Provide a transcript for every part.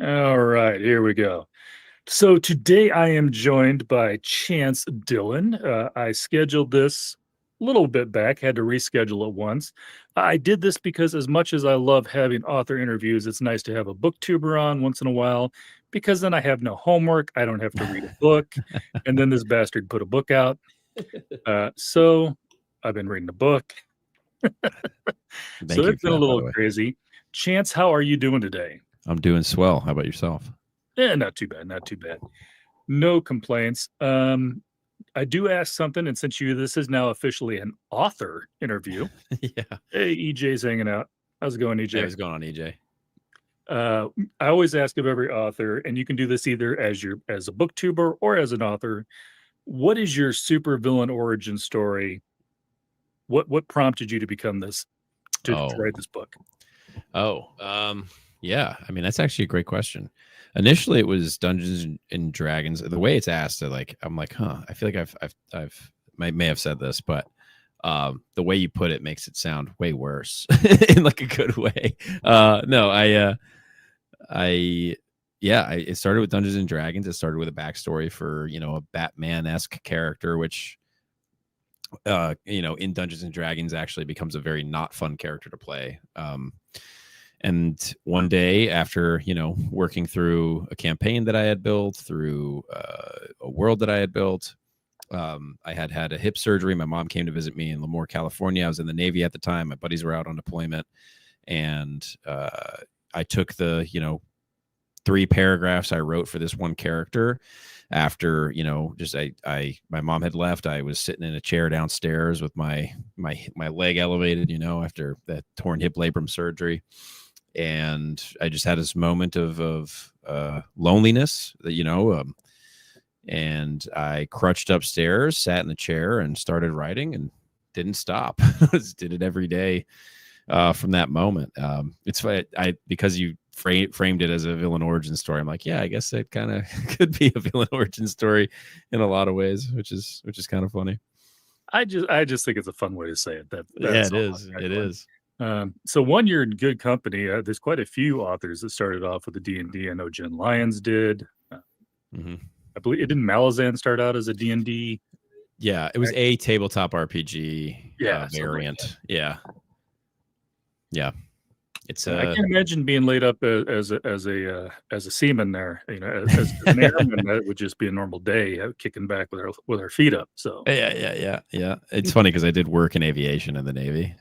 All right, here we go. So today I am joined by Chance Dillon. I scheduled this a little bit back, had to reschedule it once. I did this because, as much as I love having author interviews, it's nice to have a booktuber on once in a while because then I have no homework. I don't have to read a book. And then this bastard put a book out. So I've been reading a book. So Thank you it's for been a that, by little the way. crazy. Chance, how are you doing today? I'm doing swell. How about yourself? Not too bad, not too bad. No complaints. I do ask something, and since this is now officially an author interview. Yeah. Hey, EJ's hanging out. How's it going, Hey, EJ? what's going on, EJ? I always ask of every author, and you can do this either as a booktuber or as an author. What is your supervillain origin story? What prompted you to become this to Oh, write this book? yeah. I mean, that's actually a great question. Initially, it was Dungeons and Dragons. The way it's asked, I'm like, huh. I feel like may have said this, but the way you put it makes it sound way worse in like a good way. No, it started with Dungeons and Dragons. It started with a backstory for a Batman-esque character, which in Dungeons and Dragons actually becomes a very not fun character to play. And one day, after working through a campaign that I had built, through a world that I had built, I had a hip surgery. My mom came to visit me in Lemoore, California. I was in the Navy at the time. My buddies were out on deployment, and I took the 3 paragraphs I wrote for this one character. After my mom had left, I was sitting in a chair downstairs with my leg elevated, after that torn hip labrum surgery, and I just had this moment of loneliness, and I crutched upstairs, sat in the chair, and started writing, and didn't stop. Did it every day from that moment. It's funny, because you framed it as a villain origin story. I'm like, yeah, I guess it kind of could be a villain origin story in a lot of ways, which is kind of funny. I just think it's a fun way to say it. That's It all. is. It is. So one, you're in good company. There's quite a few authors that started off with the D&D. I know Jen Lyons did. Mm-hmm. I believe it didn't Malazan start out as a D&D. Yeah, it was a tabletop RPG variant. Like yeah. It's I can't imagine being laid up as a seaman there. As an airman, that would just be a normal day, kicking back with our feet up. So yeah. It's funny because I did work in aviation in the Navy,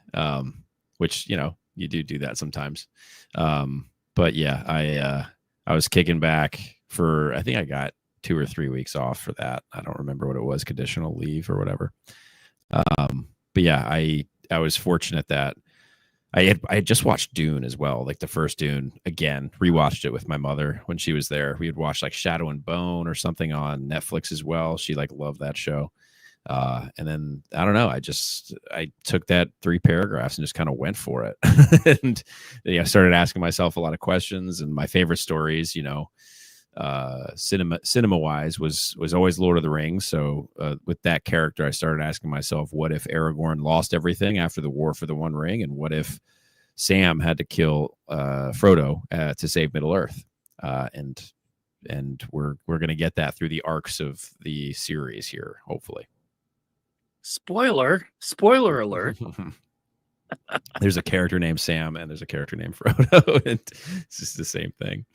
which you do that sometimes. But yeah, I was kicking back for, I think I got 2 or 3 weeks off for that. I don't remember what it was, conditional leave or whatever. But yeah, I was fortunate that I had just watched Dune as well, like the first Dune again, rewatched it with my mother when she was there. We had watched like Shadow and Bone or something on Netflix as well. She loved that show. And then I don't know, I took that 3 paragraphs and just kind of went for it. And I started asking myself a lot of questions, and my favorite stories, cinema wise was always Lord of the Rings. So with that character, I started asking myself, what if Aragorn lost everything after the War for the One Ring, and what if Sam had to kill Frodo to save Middle Earth? And we're going to get that through the arcs of the series here, hopefully. spoiler alert. There's a character named Sam and there's a character named Frodo, and it's just the same thing.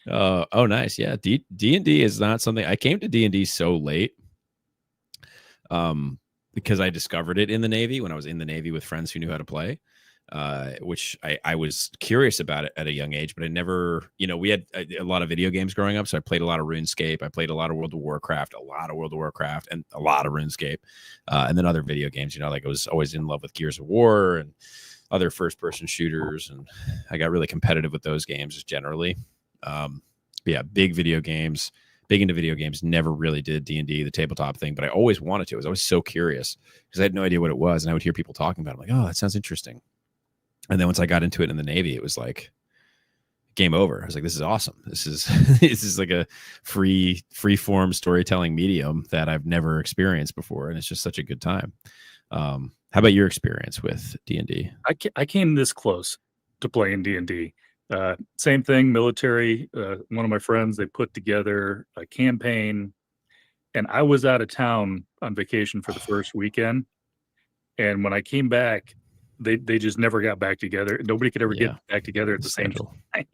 Oh, nice. Yeah. D&D is not something I came to D&D so late. Because I discovered it in the Navy when I was in the Navy with friends who knew how to play, which I was curious about it at a young age, but I never, we had a lot of video games growing up. So I played a lot of RuneScape. I played a lot of World of Warcraft, and a lot of RuneScape. And then other video games, I was always in love with Gears of War and other first person shooters. And I got really competitive with those games just generally. But yeah, big into video games, never really did D&D, the tabletop thing, but I always wanted to. I was always so curious because I had no idea what it was. And I would hear people talking about it. I'm like, oh, that sounds interesting. And then once I got into it in the Navy, it was like game over. I was like, this is awesome. This is like a free form storytelling medium that I've never experienced before. And it's just such a good time. How about your experience with D&D? I came this close to playing D&D. Same thing, military. One of my friends, they put together a campaign, and I was out of town on vacation for the first weekend. And when I came back, they just never got back together. Nobody could ever get Yeah. back together at The the same schedule. time.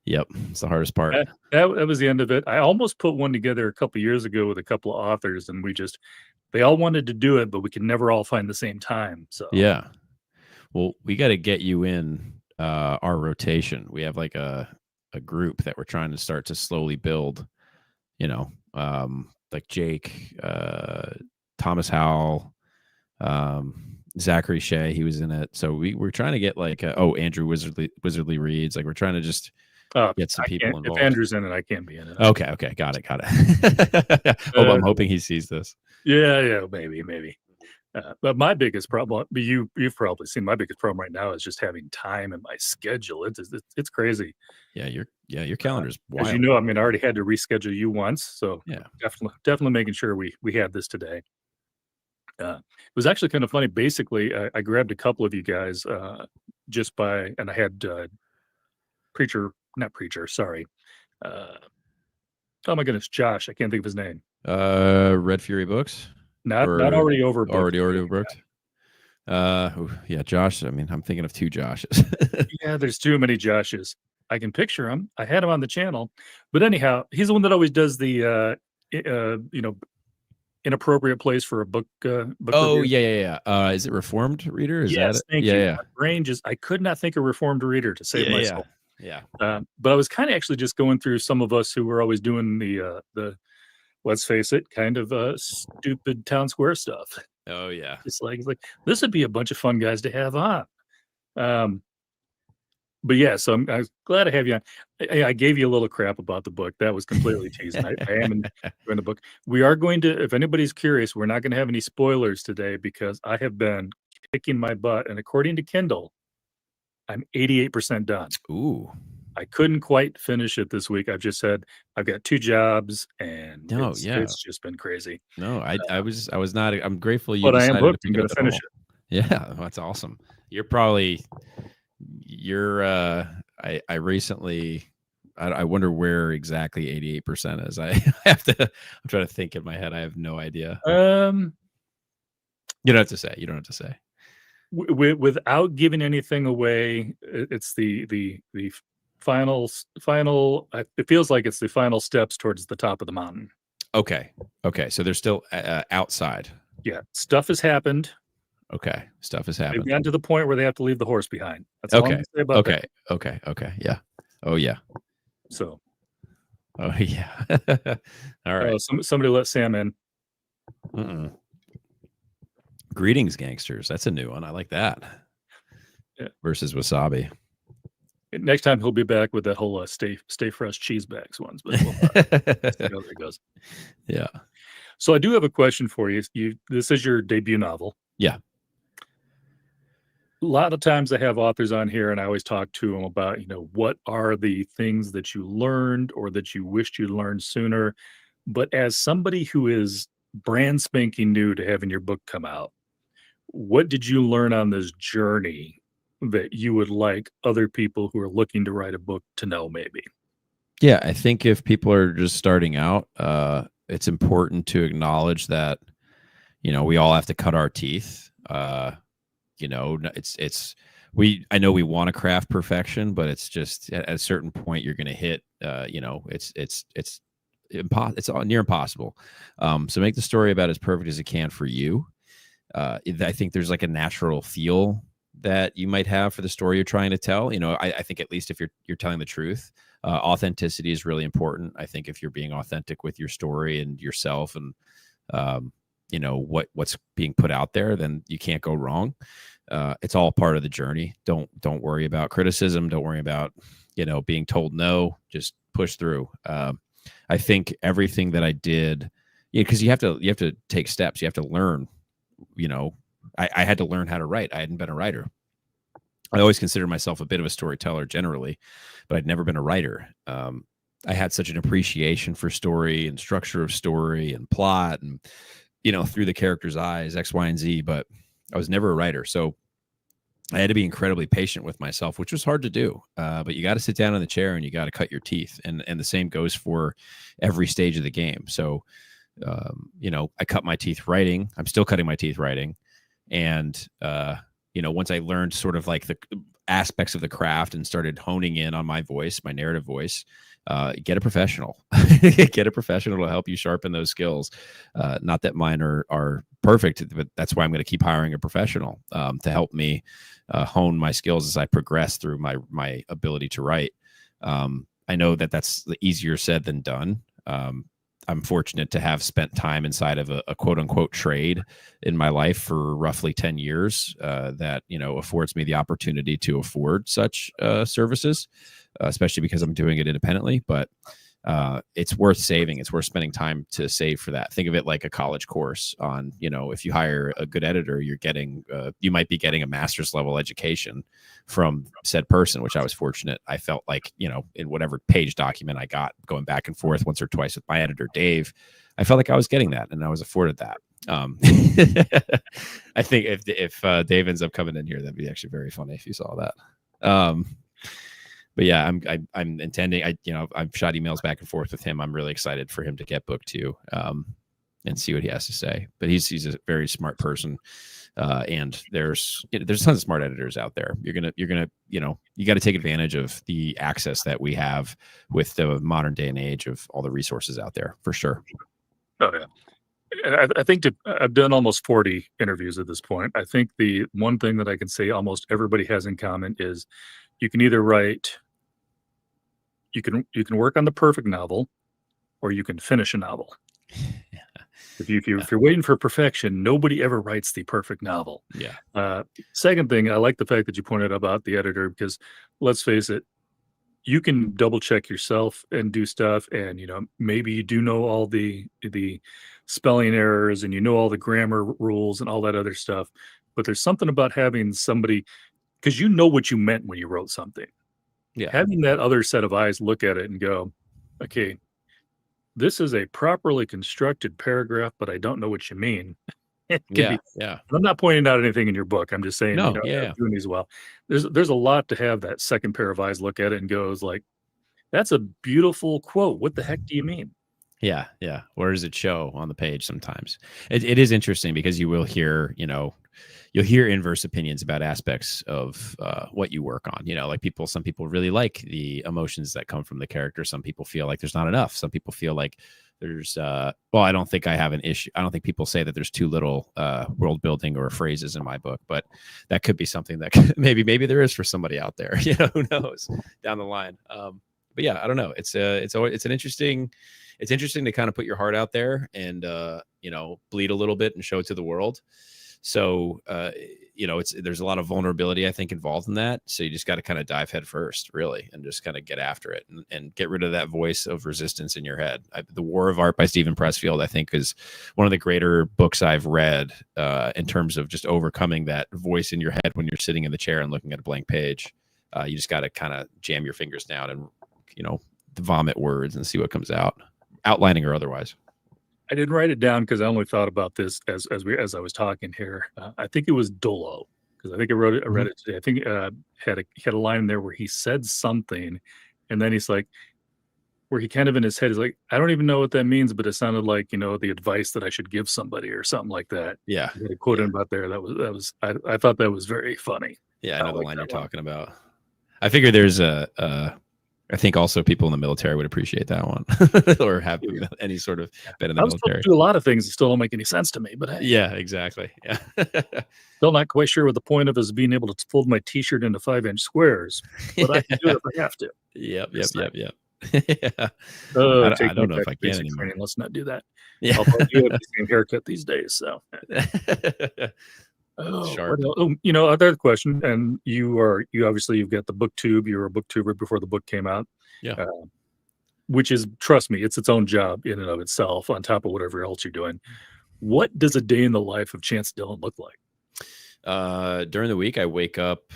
Yep. It's the hardest part. That was the end of it. I almost put one together a couple years ago with a couple of authors, and they all wanted to do it, but we could never all find the same time. So Yeah. Well, we got to get you in our rotation. We have like a group that we're trying to start to slowly build, like Jake, Thomas Howell, Zachary Shea, he was in it. So we're trying to get like, Andrew Wizardly reads. Like we're trying to just get some people if involved. Andrew's in it, I can't be in it. Okay. Got it. I'm hoping he sees this. Yeah, maybe. But my biggest problem, you've probably seen my biggest problem right now is just having time in my schedule. It's crazy. Yeah, your calendar's wild. As you know, I mean, I already had to reschedule you once, so Yeah. definitely making sure we had this today. It was actually kind of funny. Basically, I grabbed a couple of you guys and I had not preacher, sorry. Oh my goodness, Josh, I can't think of his name. Red Fury Books. Not already overbooked. Already overbooked. Yeah, Josh. I mean, I'm thinking of two Joshes. Yeah, there's too many Joshes. I can picture him. I had him on the channel, but anyhow, he's the one that always does the inappropriate place for a book. Oh review. yeah. Is it Reformed Reader? Is Yes, that it? thank you. Yeah. My brain I could not think of Reformed Reader to save myself. Yeah. But I was kind of actually just going through some of us who were always doing the let's face it, kind of stupid town square stuff. Oh yeah. It's like this would be a bunch of fun guys to have on. But yeah, so I was glad to have you on. I gave you a little crap about the book. That was completely teasing. I am enjoying the book. We are going to, if anybody's curious, we're not going to have any spoilers today because I have been kicking my butt. And according to Kindle, I'm 88% done. Ooh. I couldn't quite finish it this week. I've just said I've got 2 jobs, and it's just been crazy. No, I was not. I'm grateful you. But I am decided hooked. to I'm pick going it to up at finish all. it. Yeah, that's awesome. I recently. I wonder where exactly 88% is. I have to. I'm trying to think in my head. I have no idea. You don't have to say. You don't have to say. Without giving anything away, it's the final. It feels like it's the final steps towards the top of the mountain. Okay. So they're still outside. Yeah, stuff has happened. Okay, stuff has happened. They've gotten to the point where they have to leave the horse behind. That's all I'm gonna say about that. Okay. Yeah. Oh yeah. So. Oh yeah. All right. Somebody let Sam in. Greetings, gangsters. That's a new one. I like that. Yeah. Versus Wasabi. Next time he'll be back with that whole stay fresh cheese bags ones. But we'll see how that goes. Yeah. So I do have a question for you. This is your debut novel. Yeah. A lot of times I have authors on here and I always talk to them about, what are the things that you learned or that you wished you learned sooner. But as somebody who is brand spanking new to having your book come out, what did you learn on this journey that you would like other people who are looking to write a book to know maybe? Yeah, I think if people are just starting out, it's important to acknowledge that, we all have to cut our teeth. I know we want to craft perfection, but it's just at a certain point you're going to hit, it's near impossible. So make the story about as perfect as it can for you. I think there's like a natural feel that you might have for the story you're trying to tell. I think at least if you're telling the truth, authenticity is really important. I think if you're being authentic with your story and yourself and, what's being put out there, then you can't go wrong. It's all part of the journey. Don't worry about criticism. Don't worry about, being told no, just push through. I think everything that I did, because you have to take steps. You have to learn, I had to learn how to write. I hadn't been a writer. I always considered myself a bit of a storyteller generally, but I'd never been a writer. I had such an appreciation for story and structure of story and plot and, through the character's eyes, X, Y, and Z, but I was never a writer. So I had to be incredibly patient with myself, which was hard to do. But you got to sit down in the chair and you got to cut your teeth. And the same goes for every stage of the game. So, I cut my teeth writing. I'm still cutting my teeth writing. And, once I learned sort of like the aspects of the craft and started honing in on my voice, my narrative voice, get a professional, get a professional to help you sharpen those skills. Not that mine are perfect, but that's why I'm going to keep hiring a professional to help me hone my skills as I progress through my ability to write. I know that that's easier said than done. I'm fortunate to have spent time inside of a quote unquote trade in my life for roughly 10 years that, affords me the opportunity to afford such services, especially because I'm doing it independently. But it's worth saving. It's worth spending time to save for that. Think of it like a college course on, if you hire a good editor, you might be getting a master's level education from said person, which I was fortunate. I felt like, in whatever page document I got going back and forth once or twice with my editor, Dave, I felt like I was getting that and I was afforded that. I think if Dave ends up coming in here, that'd be actually very funny if you saw that. But yeah, I'm intending. I've shot emails back and forth with him. I'm really excited for him to get book 2 and see what he has to say. But he's a very smart person, and there's tons of smart editors out there. You got to take advantage of the access that we have with the modern day and age of all the resources out there for sure. Oh yeah. I think I've done almost 40 interviews at this point. I think the one thing that I can say almost everybody has in common is you can either write. You can work on the perfect novel, or you can finish a novel. If you're waiting for perfection, nobody ever writes the perfect novel. Yeah. Second thing, I like the fact that you pointed about the editor, because let's face it, you can double check yourself and do stuff, and maybe you do know all the spelling errors and all the grammar rules and all that other stuff. But there's something about having somebody, because you know what you meant when you wrote something. Yeah. Having that other set of eyes look at it and go, okay, this is a properly constructed paragraph, but I don't know what you mean. Yeah. I'm not pointing out anything in your book. I'm just saying, No, doing these well. There's a lot to have that second pair of eyes look at it and goes like, that's a beautiful quote. What the heck do you mean? Yeah. Where does it show on the page? Sometimes it is interesting because you will hear, you'll hear inverse opinions about aspects of what you work on. Like some people really like the emotions that come from the character. Some people feel like there's not enough. Some people feel like there's, I don't think I have an issue. I don't think people say that there's too little world building or phrases in my book, but that could be something that maybe there is for somebody out there, who knows down the line. But yeah, I don't know. It's interesting to kind of put your heart out there and, bleed a little bit and show it to the world. So, there's a lot of vulnerability, I think, involved in that. So you just got to kind of dive head first, really, and just kind of get after it and get rid of that voice of resistance in your head. The War of Art by Stephen Pressfield, I think, is one of the greater books I've read in terms of just overcoming that voice in your head when you're sitting in the chair and looking at a blank page. You just got to kind of jam your fingers down and, vomit words and see what comes out, outlining or otherwise. I didn't write it down because I only thought about this as I was talking here. I think it was Dolo, because I think I read it today. I think had a line in there where he said something, and then he's like, where he kind of in his head is like, I don't even know what that means, but it sounded like the advice that I should give somebody or something like that. Yeah, he had a quote in about there. That was I thought that was very funny. Yeah, I know the line you're talking about. I figure there's I think also people in the military would appreciate that one, or have any sort of been in the military. Do a lot of things that still don't make any sense to me, but hey. Yeah, exactly. Yeah. Still not quite sure what the point of is being able to fold my T-shirt into 5-inch squares, but I can do it if I have to. Yep. Yeah. I don't know if I can anymore. Training. Let's not do that. Yeah. Although you have the same haircut these days, so. Sharp. Other question, and you've got the booktube. You were a booktuber before the book came out. Yeah. Which is, trust me, it's its own job in and of itself, on top of whatever else you're doing. What does a day in the life of Chance Dillon look like? During the week, I wake up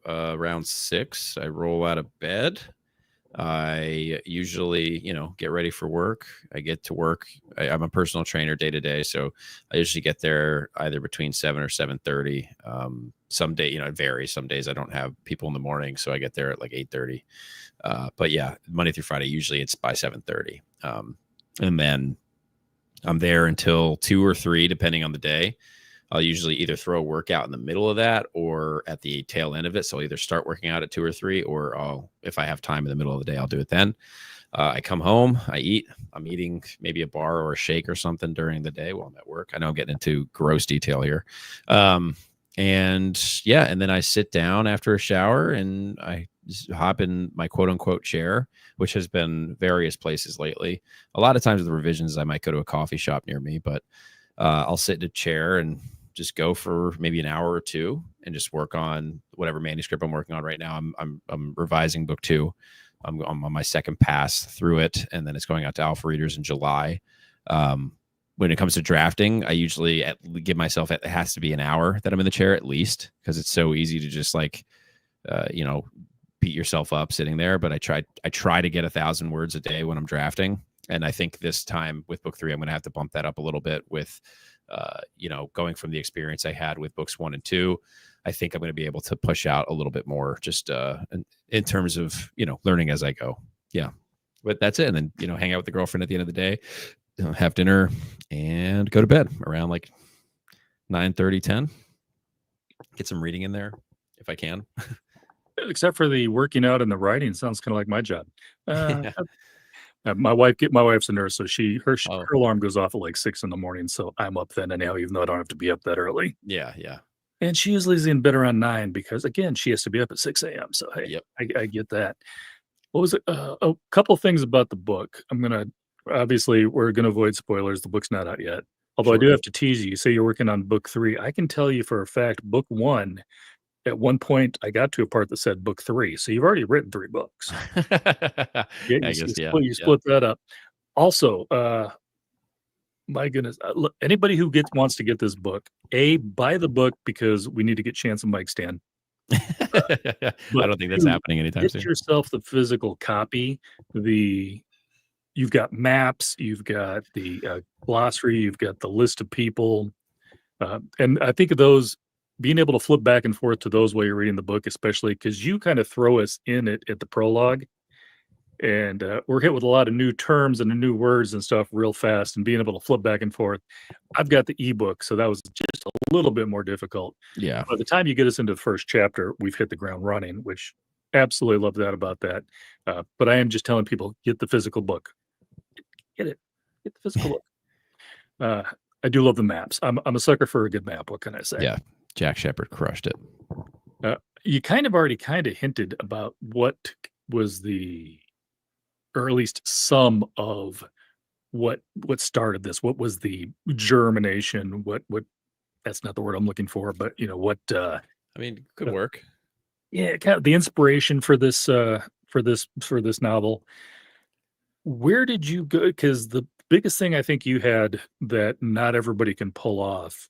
around 6. I roll out of bed. I usually, get ready for work. I get to work. I'm a personal trainer day to day, so I usually get there either between 7 or 7:30. Some day, it varies. Some days I don't have people in the morning, so I get there at like 8:30. But yeah, Monday through Friday, usually it's by 7:30, and then I'm there until 2 or 3, depending on the day. I'll usually either throw a workout in the middle of that or at the tail end of it. So I'll either start working out at 2 or 3, or if I have time in the middle of the day, I'll do it then. I come home, I eat. I'm eating maybe a bar or a shake or something during the day while I'm at work. I know I'm getting into gross detail here. And then I sit down after a shower and I hop in my quote unquote chair, which has been various places lately. A lot of times with the revisions, I might go to a coffee shop near me, but I'll sit in a chair and just go for maybe an hour or two and just work on whatever manuscript I'm working on right now. I'm revising book 2. I'm on my second pass through it, and then it's going out to alpha readers in July. When it comes to drafting, I usually give myself, it has to be an hour that I'm in the chair at least, because it's so easy to just beat yourself up sitting there. But I try to get 1,000 words a day when I'm drafting. And I think this time with book 3, I'm going to have to bump that up a little bit with, going from the experience I had with books 1 and 2. I think I'm going to be able to push out a little bit more just in terms of, learning as I go. Yeah. But that's it. And then, hang out with the girlfriend at the end of the day, have dinner and go to bed around like 9:30, 10. Get some reading in there if I can. Except for the working out and the writing, sounds kind of like my job. Yeah. My wife's a nurse, so her Oh, alarm goes off at like 6 in the morning, so I'm up then anyhow, even though I don't have to be up that early. yeah. Yeah. And she usually is in bed around 9 because, again, she has to be up at 6 a.m. So, hey, Yep. I get that. What was it? A couple things about the book. Obviously, we're going to avoid spoilers. The book's not out yet. Although I Sure. do have to tease you. You say you're working on book 3. I can tell you for a fact, book 1, at one point, I got to a part that said book 3. So you've already written 3 books. Yeah, I guess. Yeah. you Yeah. split that up. Also, my goodness, look, anybody who wants to get this book, buy the book because we need to get Chance and Mike stand. I But don't think that's 2, happening anytime get soon. yourself the physical copy. You've got maps, you've got the glossary, you've got the list of people, and I think of those being able to flip back and forth to those while you're reading the book, especially because you kind of throw us in it at the prologue. And we're hit with a lot of new terms and new words and stuff real fast, and being able to flip back and forth. I've got the ebook, so that was just a little bit more difficult. Yeah. By the time you get us into the first chapter, we've hit the ground running, which absolutely love that about that. But I am just telling people, get the physical book. Get it. Get the physical book. I do love the maps. I'm a sucker for a good map. What can I say? Yeah. Jack Shepherd crushed it. You already hinted about what was or at least some of what started this. What was the germination? What that's not the word I'm looking for, but what I mean, could work. yeah, kind of the inspiration for this novel. Where did you go? Because the biggest thing I think you had that not everybody can pull off,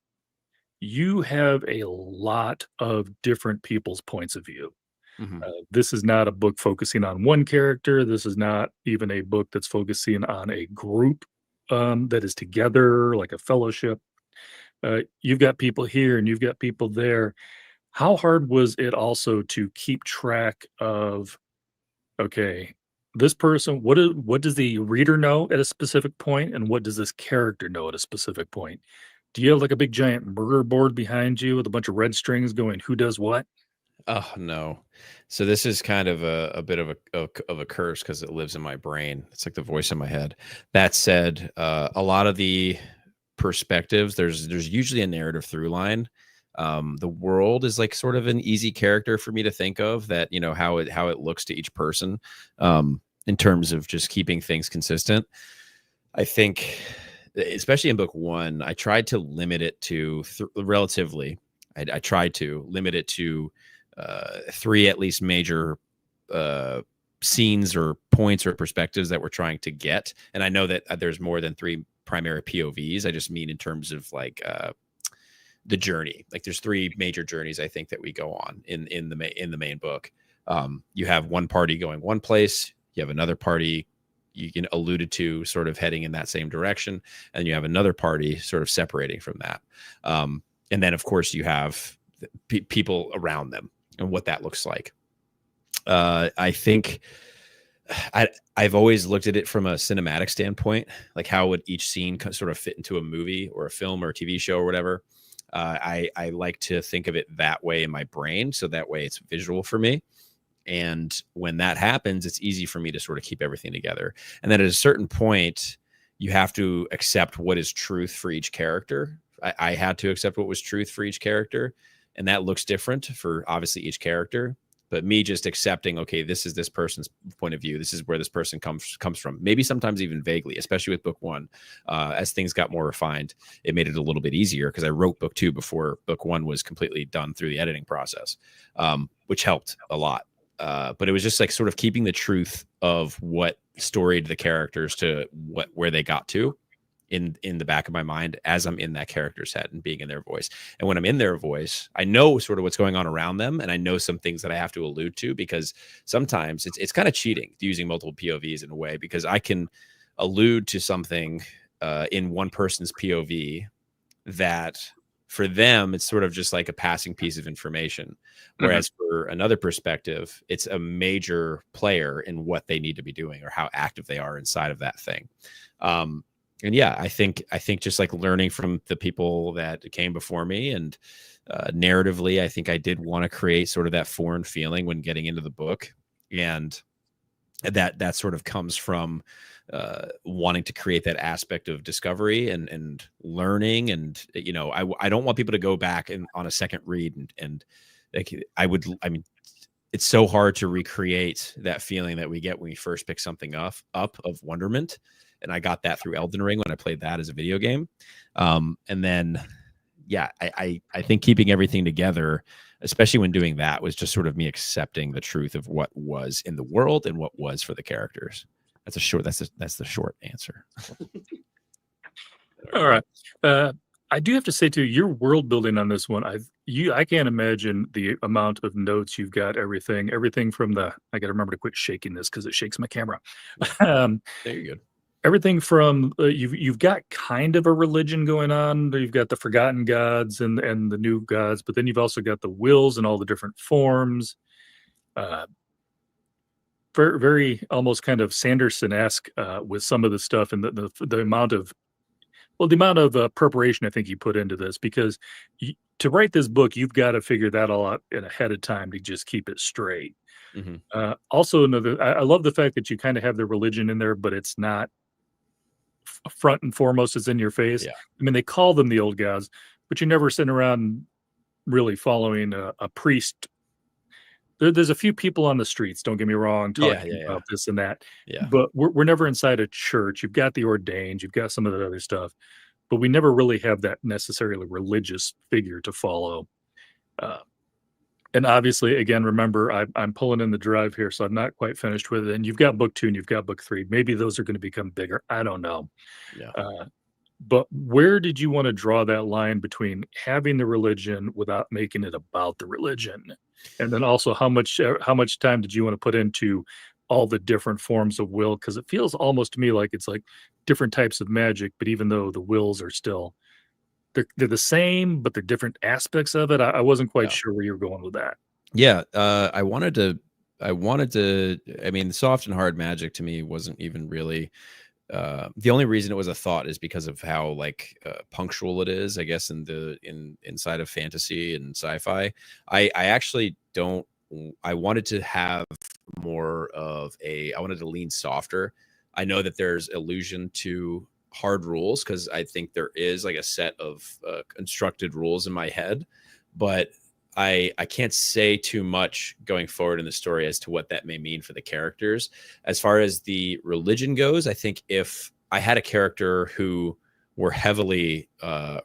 you have a lot of different people's points of view. Mhm. This is not a book focusing on one character. This is not even a book that's focusing on a group that is together, like a fellowship. You've got people here and you've got people there. How hard was it also to keep track of, okay, this person, what does the reader know at a specific point, and what does this character know at a specific point? Do you have like a big giant murder board behind you with a bunch of red strings going, who does what? Oh no. So this is kind of a bit of a curse because it lives in my brain. It's like the voice in my head. That said, a lot of the perspectives, there's usually a narrative through line. The world is like sort of an easy character for me to think of, that how it looks to each person, in terms of just keeping things consistent. I think, especially in book 1, I tried to limit it to relatively. I tried to limit it to 3 at least major scenes or points or perspectives that we're trying to get. And I know that there's more than 3 primary POVs. I just mean in terms of like the journey. Like there's 3 major journeys I think that we go on in the main book. You have one party going one place. You have another party you can alluded to sort of heading in that same direction, and you have another party sort of separating from that. And then, of course, you have people around them and what that looks like. I think I've always looked at it from a cinematic standpoint, like how would each scene sort of fit into a movie or a film or a TV show or whatever. I like to think of it that way in my brain, so that way it's visual for me. And when that happens, it's easy for me to sort of keep everything together. And then at a certain point, you have to accept what is truth for each character. I had to accept what was truth for each character, and that looks different for obviously each character. But me just accepting, okay, this is this person's point of view. This is where this person comes from. Maybe sometimes even vaguely, especially with book one. As things got more refined, it made it a little bit easier because I wrote book two before book one was completely done through the editing process, which helped a lot. But it was just like sort of keeping the truth of what storied the characters to where they got to in the back of my mind as I'm in that character's head and being in their voice. And when I'm in their voice, I know sort of what's going on around them, and I know some things that I have to allude to, because sometimes it's kind of cheating using multiple POVs in a way, because I can allude to something in one person's POV that for them it's sort of just like a passing piece of information, whereas for another perspective it's a major player in what they need to be doing or how active they are inside of that thing. And yeah, I think just like learning from the people that came before me, and narratively, I think I did want to create sort of that foreign feeling when getting into the book, and that sort of comes from wanting to create that aspect of discovery and learning. And you know, I don't want people to go back and on a second read and like I mean, it's so hard to recreate that feeling that we get when we first pick something up of wonderment. And I got that through Elden Ring when I played that as a video game. And then, yeah, I think keeping everything together, especially when doing that, was just sort of me accepting the truth of what was in the world and what was for the characters. That's the short answer. All right. I do have to say too, your world building on this one, I can't imagine the amount of notes you've got. Everything from the, I got to remember to quit shaking this because it shakes my camera. There you go. Everything from you've got kind of a religion going on. You've got the forgotten gods and the new gods, but then you've also got the wills and all the different forms. Very, very almost kind of Sanderson-esque with some of the stuff and the amount of preparation I think you put into this, because to write this book, you've got to figure that all out ahead of time to just keep it straight. Also, I love the fact that you kind of have the religion in there, but it's not front and foremost, it's in your face. Yeah. I mean, they call them the old gods, but you're never sitting around really following a priest. There's a few people on the streets, don't get me wrong, talking about this and that. Yeah. But we're never inside a church. You've got the ordained, you've got some of the other stuff, but we never really have that necessarily religious figure to follow. And obviously, again, remember, I'm pulling in the drive here, so I'm not quite finished with it. And you've got book two and you've got book three. Maybe those are going to become bigger. I don't know. Yeah. But where did you want to draw that line between having the religion without making it about the religion? And then also, how much time did you want to put into all the different forms of will? Because it feels almost to me like it's like different types of magic, but even though the wills are still they're the same, but they're different aspects of it. I wasn't quite sure where you were going with that. Yeah, I wanted to. I mean, soft and hard magic to me wasn't even really. The only reason it was a thought is because of how like punctual it is, I guess, inside of fantasy and sci-fi. I actually don't. I wanted to have more of I wanted to lean softer. I know that there's allusion to hard rules because I think there is like a set of constructed rules in my head, but I can't say too much going forward in the story as to what that may mean for the characters. As far as the religion goes, I think if I had a character who were heavily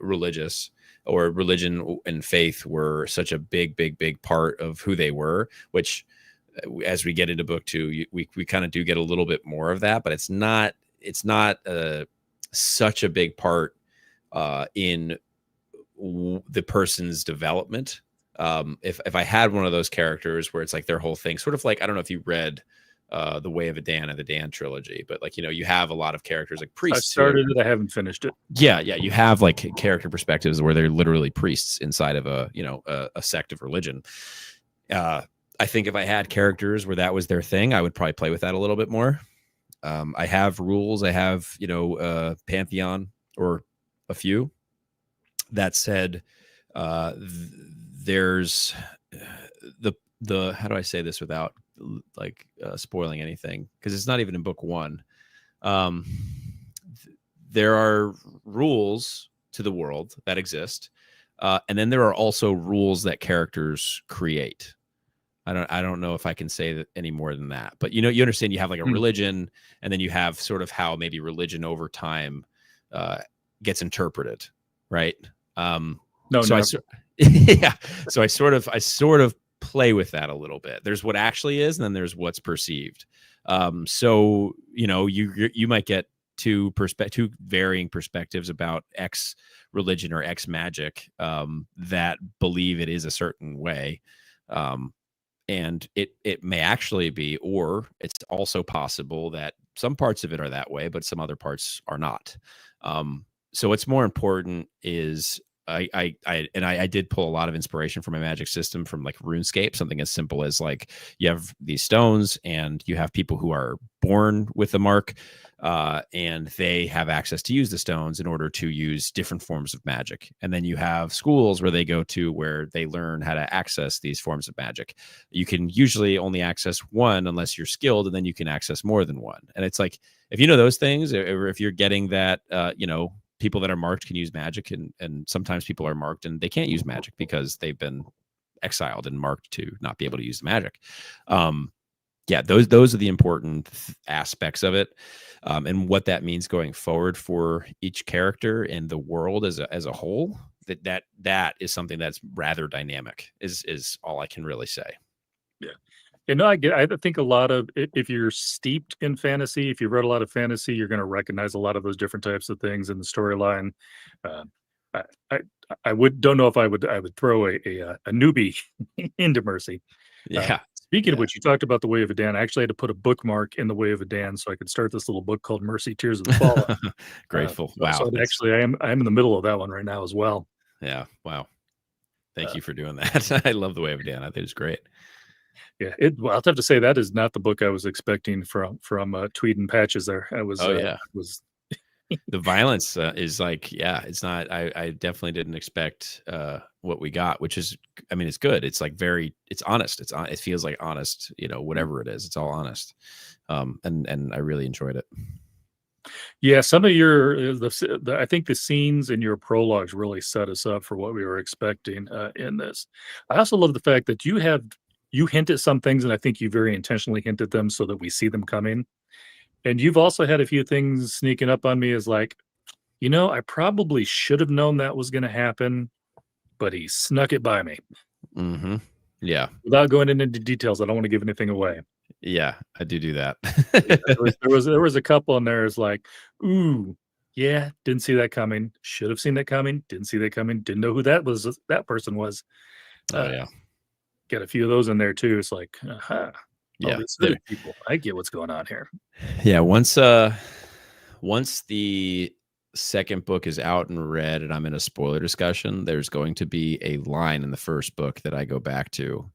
religious, or religion and faith were such a big part of who they were, which as we get into book two, we kind of do get a little bit more of that, but it's not such a big part in the person's development. If I had one of those characters where it's like their whole thing, sort of like, I don't know if you read The Way of a Dan and the Dan trilogy. But like, you have a lot of characters like I priests. started it. I haven't finished it. Yeah, you have like character perspectives where they're literally priests inside of a sect of religion. I think if I had characters where that was their thing, I would probably play with that a little bit more. I have rules. I have Pantheon or a few. That said, there's the how do I say this without like spoiling anything, because it's not even in book one. There are rules to the world that exist, and then there are also rules that characters create. I don't know if I can say that any more than that, but you understand, you have like a religion, and then you have sort of how maybe religion over time gets interpreted, right? No, so no. Yeah, so I sort of play with that a little bit. There's what actually is, and then there's what's perceived. So you might get two varying perspectives about X religion or X magic that believe it is a certain way. And it may actually be, or it's also possible that some parts of it are that way, but some other parts are not. So what's more important is I did pull a lot of inspiration from my magic system from like RuneScape, something as simple as like you have these stones and you have people who are born with the mark, and they have access to use the stones in order to use different forms of magic. And then you have schools where they go to where they learn how to access these forms of magic. You can usually only access one unless you're skilled, and then you can access more than one. And it's like, if you know those things, or if you're getting that, people that are marked can use magic, and sometimes people are marked and they can't use magic because they've been exiled and marked to not be able to use the magic. Those are the important aspects of it, and what that means going forward for each character and the world as a whole. That is something that's rather dynamic. Is all I can really say. Yeah. I think a lot of, if you're steeped in fantasy, if you've read a lot of fantasy, you're going to recognize a lot of those different types of things in the storyline. Uh, I don't know if I would throw a newbie into Mercy. Yeah. Speaking of which, you talked about the Way of a Dan. I actually had to put a bookmark in the Way of a Dan so I could start this little book called Mercy: Tears of the Fallen. Grateful. Wow. So actually, I'm in the middle of that one right now as well. Yeah. Wow. Thank you for doing that. I love the Way of a Dan. I think it's great. Yeah, I'll have to say that is not the book I was expecting from Tweed and Patches. There, I was. Was the violence is like, it's not. I definitely didn't expect what we got, which is, I mean, it's good. It's like it's honest. It feels like honest. Whatever it is, it's all honest. And I really enjoyed it. Yeah, some of your I think the scenes in your prologues really set us up for what we were expecting in this. I also love the fact that you hint at some things, and I think you very intentionally hint at them so that we see them coming. And you've also had a few things sneaking up on me as like, I probably should have known that was going to happen, but he snuck it by me. Mm-hmm. Yeah. Without going into details, I don't want to give anything away. Yeah, I do that. there was a couple in there. It's like, ooh, yeah, didn't see that coming. Should have seen that coming. Didn't see that coming. Didn't know who that person was. Yeah. Get a few of those in there too. It's like, yeah, people. I get what's going on here. Yeah, once the second book is out and read, and I'm in a spoiler discussion, there's going to be a line in the first book that I go back to,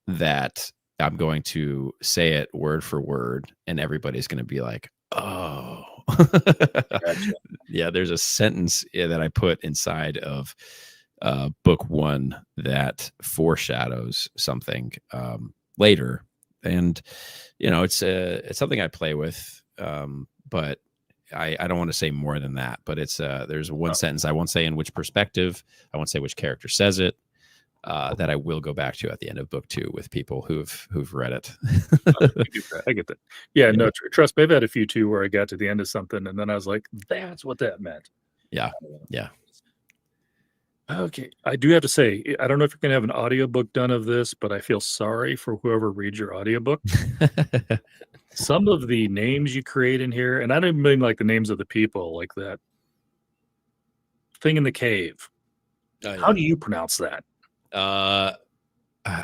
that I'm going to say it word for word, and everybody's going to be like, "Oh." Gotcha. Yeah, there's a sentence that I put inside of book one that foreshadows something later, and it's something I play with, but I don't want to say more than that. But it's there's one sentence I won't say in which perspective, I won't say which character says it, that I will go back to at the end of book two with people who've read it. I get that. Yeah, no, trust me, I've had a few too where I got to the end of something and then I was like, that's what that meant. Yeah. Okay, I do have to say, I don't know if you're going to have an audiobook done of this, but I feel sorry for whoever reads your audiobook. Some of the names you create in here, and I don't even mean like the names of the people, like that thing in the cave. How do you pronounce that? I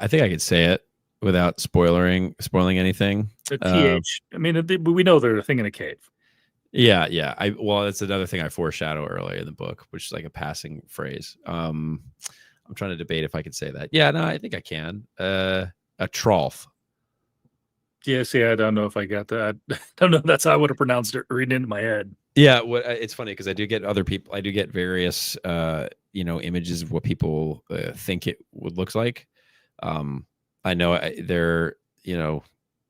think I could say it. without spoiling anything. The TH. I mean, we know they're a thing in a cave. Yeah. Well, it's another thing I foreshadow earlier in the book, which is like a passing phrase. I'm trying to debate if I could say that. Yeah, no, I think I can. A trough. Yeah, see, I don't know if I got that. I don't know. That's how I would have pronounced it reading into my head. Yeah, it's funny because I do get various images of what people think it would look like. I know they're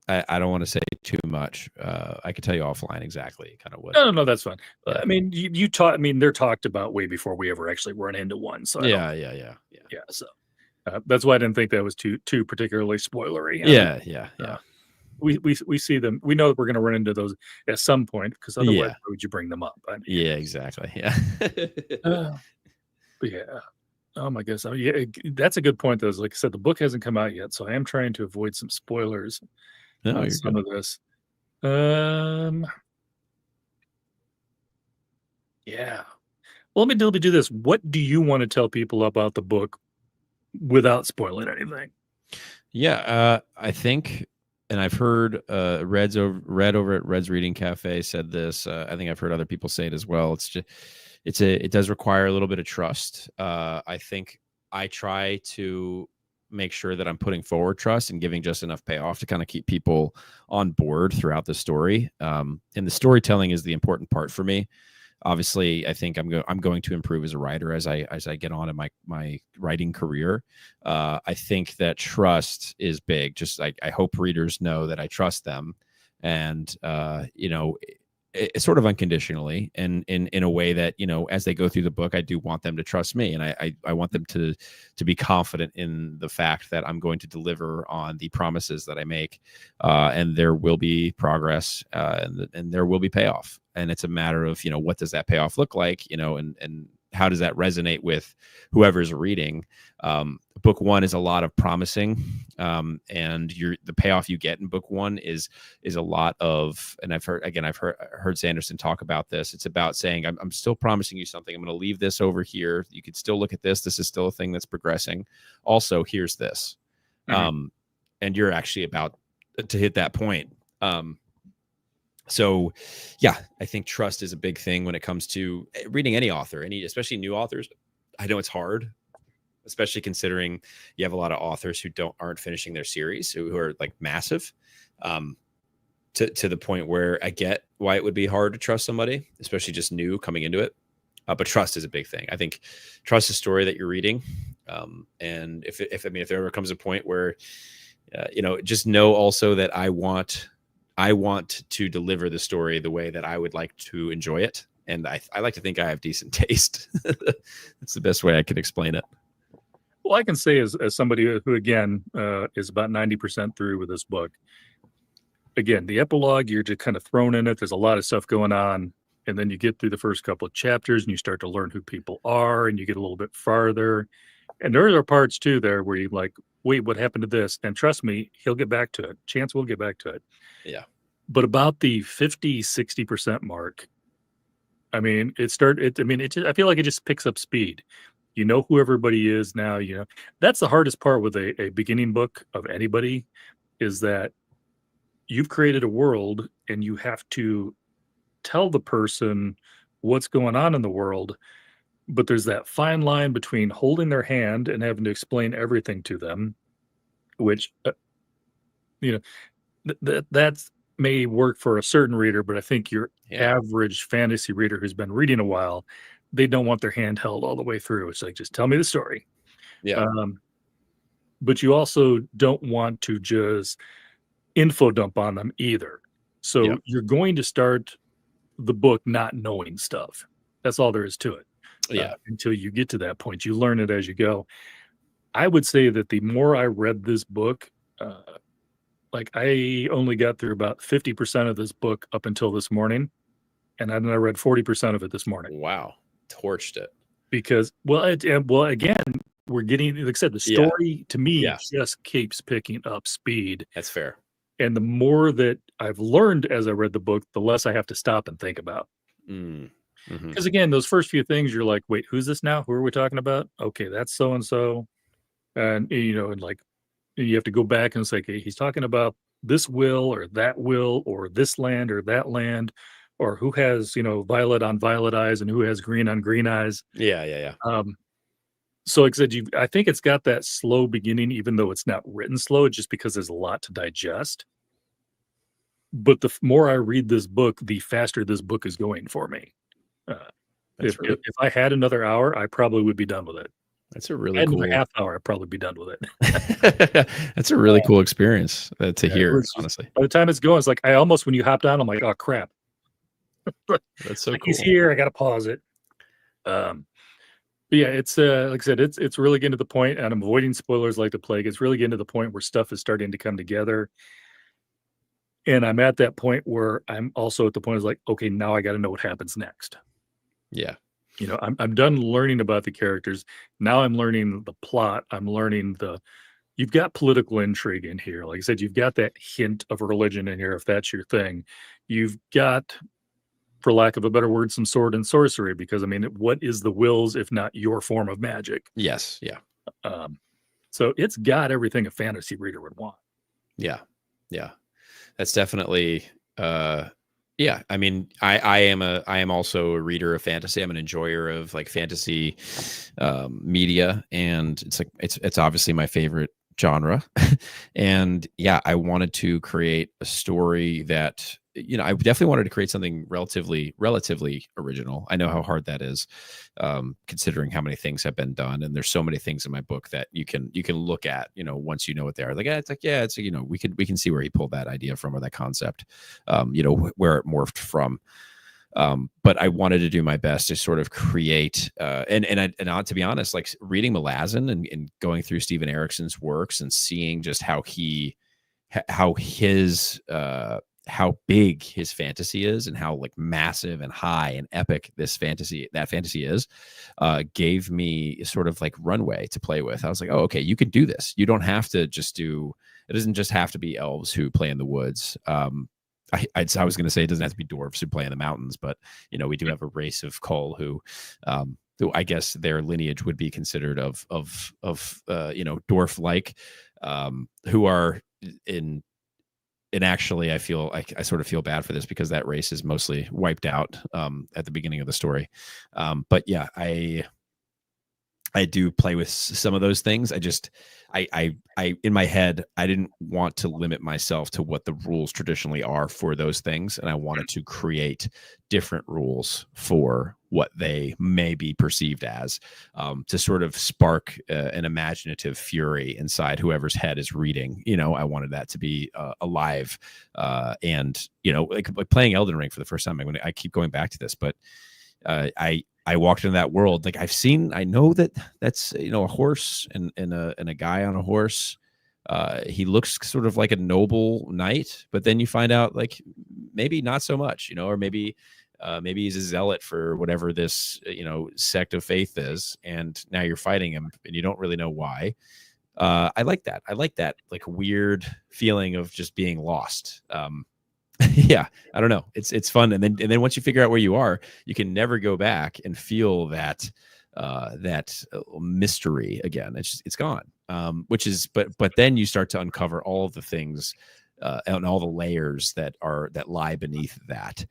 I don't want to say too much. I could tell you offline exactly kind of what. No, that's fine. Yeah. I mean, you taught. I mean, they're talked about way before we ever actually run into one. So Yeah. So that's why I didn't think that was too particularly spoilery. Yeah. We see them. We know that we're going to run into those at some point because otherwise, why would you bring them up? I mean, yeah, exactly. Yeah. But yeah. Oh my goodness. Oh, yeah, that's a good point. Though, like I said, the book hasn't come out yet, so I am trying to avoid some spoilers No, on you're some good. of this. Yeah. Well, let me do this. What do you want to tell people about the book without spoiling anything? Yeah, I think, and I've heard Red over at Red's Reading Cafe said this. I think I've heard other people say it as well. It does require a little bit of trust. I think I try to make sure that I'm putting forward trust and giving just enough payoff to kind of keep people on board throughout the story. And the storytelling is the important part for me. Obviously, I think I'm going to improve as a writer as I get on in my writing career. I think that trust is big. Just like I hope readers know that I trust them, and it's sort of unconditionally, and in a way that as they go through the book, I do want them to trust me, and I want them to be confident in the fact that I'm going to deliver on the promises that I make, and there will be progress, and there will be payoff. And it's a matter of what does that payoff look like, and how does that resonate with whoever's reading. Book one is a lot of promising, and the payoff you get in book one is a lot of, and I've heard Sanderson talk about this. It's about saying, I'm still promising you something. I'm going to leave this over here. You could still look at this. This is still a thing that's progressing. Also, here's this. And you're actually about to hit that point. So yeah, I think trust is a big thing when it comes to reading any author, especially new authors. I know it's hard, especially considering you have a lot of authors who aren't finishing their series, who are like massive, to the point where I get why it would be hard to trust somebody, especially just new coming into it. But trust is a big thing. I think trust the story that you're reading. And if there ever comes a point where, just know also that I want to deliver the story the way that I would like to enjoy it. And I like to think I have decent taste. That's the best way I can explain it. Well, I can say as somebody who, again, is about 90% through with this book, again, the epilogue, you're just kind of thrown in it. There's a lot of stuff going on. And then you get through the first couple of chapters and you start to learn who people are and you get a little bit farther. And there are parts too there where you're like, wait, what happened to this? And trust me, he'll get back to it. Chance will get back to it. Yeah. But about the 50-60% mark, I mean, I feel like it just picks up speed. You know who everybody is now. That's the hardest part with a beginning book of anybody, is that you've created a world and you have to tell the person what's going on in the world. But there's that fine line between holding their hand and having to explain everything to them, which, that's may work for a certain reader, but I think your average fantasy reader who's been reading a while, they don't want their hand held all the way through. It's like, just tell me the story. Yeah. But you also don't want to just info dump on them either. So you're going to start the book not knowing stuff. That's all there is to it. Yeah. Until you get to that point, you learn it as you go. I would say that the more I read this book, like I only got through about 50% of this book up until this morning. And then I read 40% of it this morning. Wow. Torched it. Because, again, we're getting, like I said, the story to me just keeps picking up speed. That's fair. And the more that I've learned as I read the book, the less I have to stop and think about. Because again, those first few things, you're like, wait, who's this now? Who are we talking about? Okay, that's so-and-so. And, and like, and you have to go back and say, okay, he's talking about this will or this land or that land, or who has, violet on violet eyes and who has green on green eyes. Yeah, yeah, yeah. Um, so like I said, I think it's got that slow beginning, even though it's not written slow, just because there's a lot to digest. But the more I read this book, the faster this book is going for me. Uh, if, That's if really if I had another hour, I probably would be done with it. that's a really Had another cool half hour, I'd probably be done with it. that's a really cool experience to Yeah, it hear, was just honestly. by the time it's going, it's like I almost when you hopped on, I'm like, "Oh, crap." That's so Like, he's cool. here, I gotta pause it. Um, but yeah, it's, like I said, it's really getting to the point, and I'm avoiding spoilers like the plague. It's really getting to the point where stuff is starting to come together, and I'm at that point where I'm also at the point is like, "Okay, now I gotta know what happens next." Yeah. I'm done learning about the characters. Now I'm learning the plot. I'm learning you've got political intrigue in here. Like I said, you've got that hint of religion in here if that's your thing. You've got, for lack of a better word, some sword and sorcery because I mean, what is the wills if not your form of magic? Yes. Yeah. Um, so it's got everything a fantasy reader would want. Yeah. Yeah. That's definitely yeah. I mean, I am also a reader of fantasy. I'm an enjoyer of like fantasy media, and it's like it's obviously my favorite genre. And yeah, I wanted to create a story that, I definitely wanted to create something relatively original. I know how hard that is, considering how many things have been done, and there's so many things in my book that you can look at, once you know what they are. Like, it's like, yeah, it's, we can see where he pulled that idea from, or that concept, where it morphed from. But I wanted to do my best to sort of create, to be honest, like reading Malazan and going through Steven Erickson's works and seeing just how how big his fantasy is, and how like massive and high and epic that fantasy is, gave me sort of like runway to play with. I was like, oh, okay, you can do this. You don't have to just do. It doesn't just have to be elves who play in the woods. I was going to say it doesn't have to be dwarves who play in the mountains, but we do have a race of Kull who I guess their lineage would be considered of dwarf like, who are in. And actually, I feel like I sort of feel bad for this because that race is mostly wiped out at the beginning of the story. But yeah, I do play with some of those things. I in my head, I didn't want to limit myself to what the rules traditionally are for those things, and I wanted to create different rules for what they may be perceived as, to sort of spark an imaginative fury inside whoever's head is reading. I wanted that to be alive, and like playing Elden Ring for the first time. I keep going back to this, but I walked into that world. Like I know that's a horse and a guy on a horse. He looks sort of like a noble knight, but then you find out like maybe not so much, or maybe he's a zealot for whatever this sect of faith is, and now you're fighting him and you don't really know why. I like that. I like that like weird feeling of just being lost. Yeah, I don't know. It's fun, and then once you figure out where you are, you can never go back and feel that mystery again. It's gone. But then you start to uncover all of the things and all the layers that lie beneath that,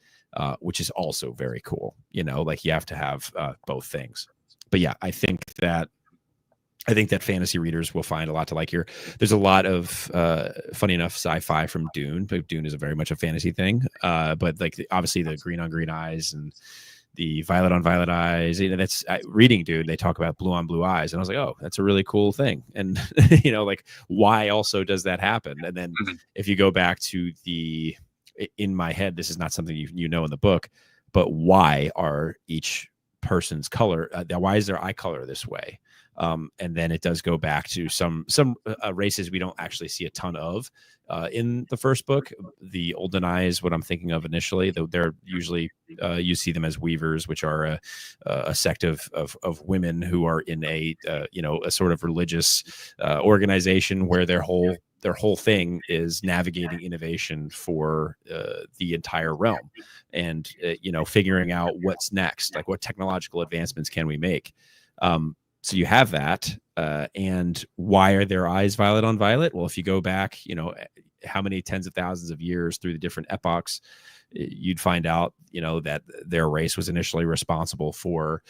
which is also very cool. Like you have to have both things. But yeah, I think that fantasy readers will find a lot to like here. There's a lot of funny enough sci-fi from Dune. But Dune is very much a fantasy thing, but like obviously the green on green eyes and the violet on violet eyes. That's reading Dune. They talk about blue on blue eyes, and I was like, oh, that's a really cool thing. And like why also does that happen? And then if you go back to in my head, this is not something you know in the book, but why are each person's color? Why is their eye color this way? And then it does go back to some races we don't actually see a ton of in the first book. The Olden Eye is what I'm thinking of initially. Though they're usually you see them as weavers, which are a sect of women who are in a sort of religious organization where their whole thing is navigating innovation for the entire realm, and figuring out what's next, like what technological advancements can we make. So you have that. And why are their eyes violet on violet? Well, if you go back, how many tens of thousands of years through the different epochs, you'd find out, that their race was initially responsible for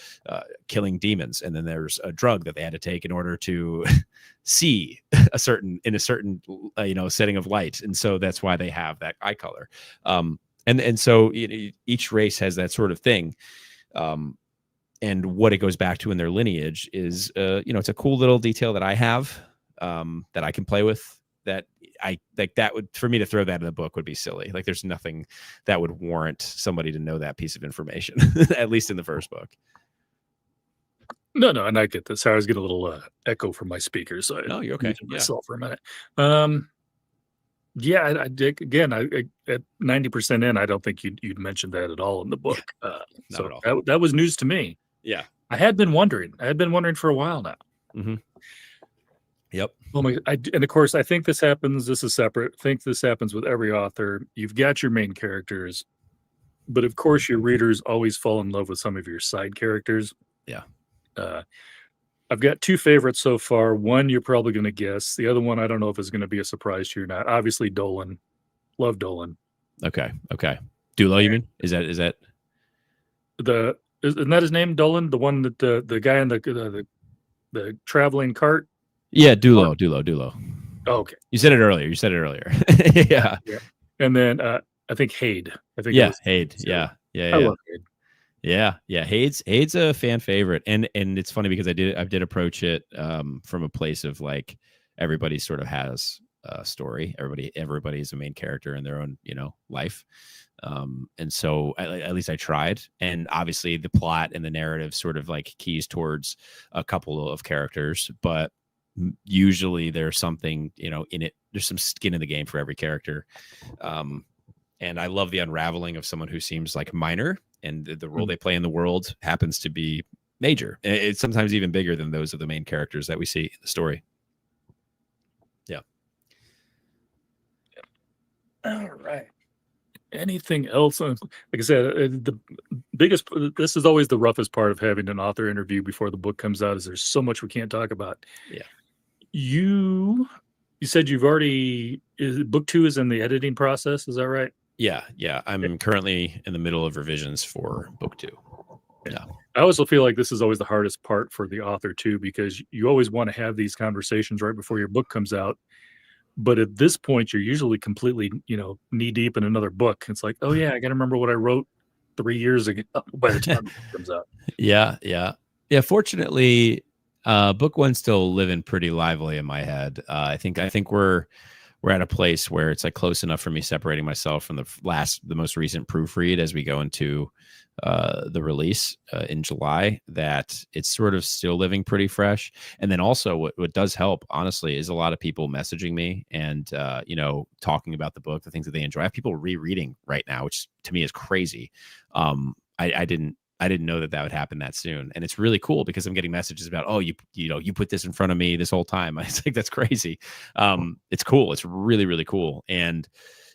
killing demons. And then there's a drug that they had to take in order to see in a certain setting of light. And so that's why they have that eye color. And so each race has that sort of thing. And what it goes back to in their lineage is, it's a cool little detail that I have that I can play with. That I like, that would, for me to throw that in the book would be silly. Like, there's nothing that would warrant somebody to know that piece of information, at least in the first book. No, and I get this. I was getting a little echo from my speakers, so No, you're okay. Myself for a minute. Yeah, I dig. Again, I at 90% in, I don't think you'd mentioned that at all in the book. Not at all. That was news to me. Yeah, I had been wondering. For a while now. Mm-hmm. Yep. Oh my! And of course, I think this happens. This is separate. I think this happens with every author. You've got your main characters, but of course, your readers always fall in love with some of your side characters. Yeah. I've got two favorites so far. One you're probably going to guess. The other one I don't know if it's going to be a surprise to you or not. Obviously, Dolan. Love Dolan. Okay. Dulo, you mean? Is that isn't that his name? Dolan, the one that the guy in the traveling cart. Yeah, Dulo. Oh, okay. You said it earlier. Yeah. And then I think Hade. Hade. Yeah. I love Hade. Yeah. Hade's a fan favorite, and it's funny because I did approach it from a place of like, everybody sort of has a story. Everybody is a main character in their own life, and so at least I tried. And obviously the plot and the narrative sort of like keys towards a couple of characters, but usually there's something in it. There's some skin in the game for every character, and I love the unraveling of someone who seems like minor, and the role they play in the world happens to be major. It's sometimes even bigger than those of the main characters that we see in the story. Yeah. All right. Anything else? Like I said, this is always the roughest part of having an author interview before the book comes out, is there's so much we can't talk about. Yeah. You said you've already, book 2 is in the editing process. Is that right? Yeah. I'm currently in the middle of revisions for book 2. Yeah. I also feel like this is always the hardest part for the author too, because you always want to have these conversations right before your book comes out. But at this point, you're usually completely, knee deep in another book. It's like, oh yeah, I got to remember what I wrote 3 years ago by the time it comes out. Yeah. Fortunately, book 1's still living pretty lively in my head. I think we're at a place where it's like close enough for me separating myself from the most recent proofread as we go into the release in July, that it's sort of still living pretty fresh. And then also what does help, honestly, is a lot of people messaging me and talking about the book, the things that they enjoy. I have people rereading right now, which to me is crazy. I didn't know that would happen that soon. And it's really cool because I'm getting messages about, oh, you put this in front of me this whole time. It's like, that's crazy. It's cool. It's really, really cool. And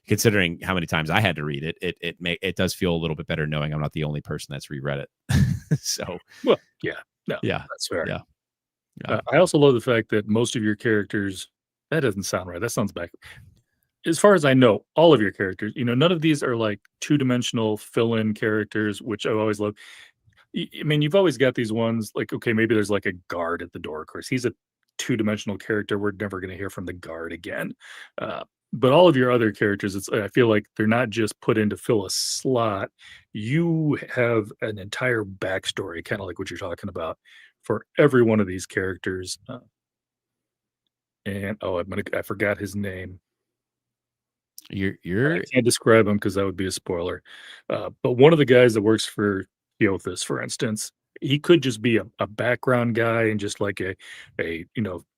considering how many times I had to read it, it does feel a little bit better knowing I'm not the only person that's reread it. So, well, yeah, no, yeah, that's fair. Yeah. I also love the fact that most of your characters, that doesn't sound right. That sounds back. As far as I know, all of your characters, none of these are like 2-dimensional fill-in characters, which I always love. I mean, you've always got these ones like, okay, maybe there's like a guard at the door. Of course, he's a 2-dimensional character. We're never going to hear from the guard again. But all of your other characters, I feel like they're not just put in to fill a slot. You have an entire backstory, kind of like what you're talking about, for every one of these characters. And I forgot his name. I can't describe him because that would be a spoiler. But one of the guys that works for Theophis, for instance, he could just be a background guy and just like a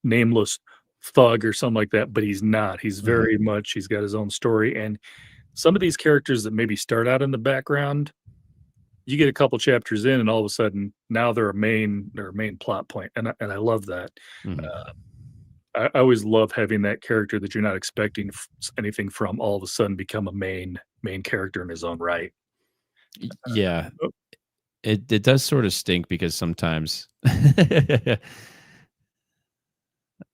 nameless thug or something like that, but he's not. He's very much, he's got his own story. And some of these characters that maybe start out in the background, you get a couple chapters in and all of a sudden now they're a main plot point. And I love that. I always love having that character that you're not expecting anything from all of a sudden become a main character in his own right. Yeah. It does sort of stink because sometimes.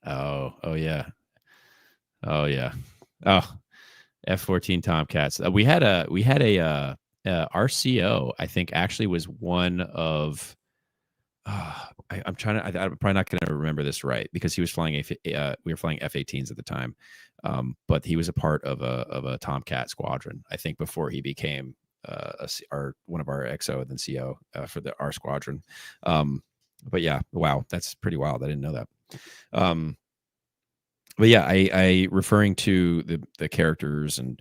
Oh yeah. Oh yeah. Oh, F-14 Tomcats. We had a RCO. I think actually was one of. I'm trying to. I'm probably not going to remember this right because he was flying we were flying F-18s at the time, but he was a part of a Tomcat squadron. I think before he became one of our XO and then CO for our squadron. But yeah, wow, that's pretty wild. I didn't know that. But yeah, I referring to the characters and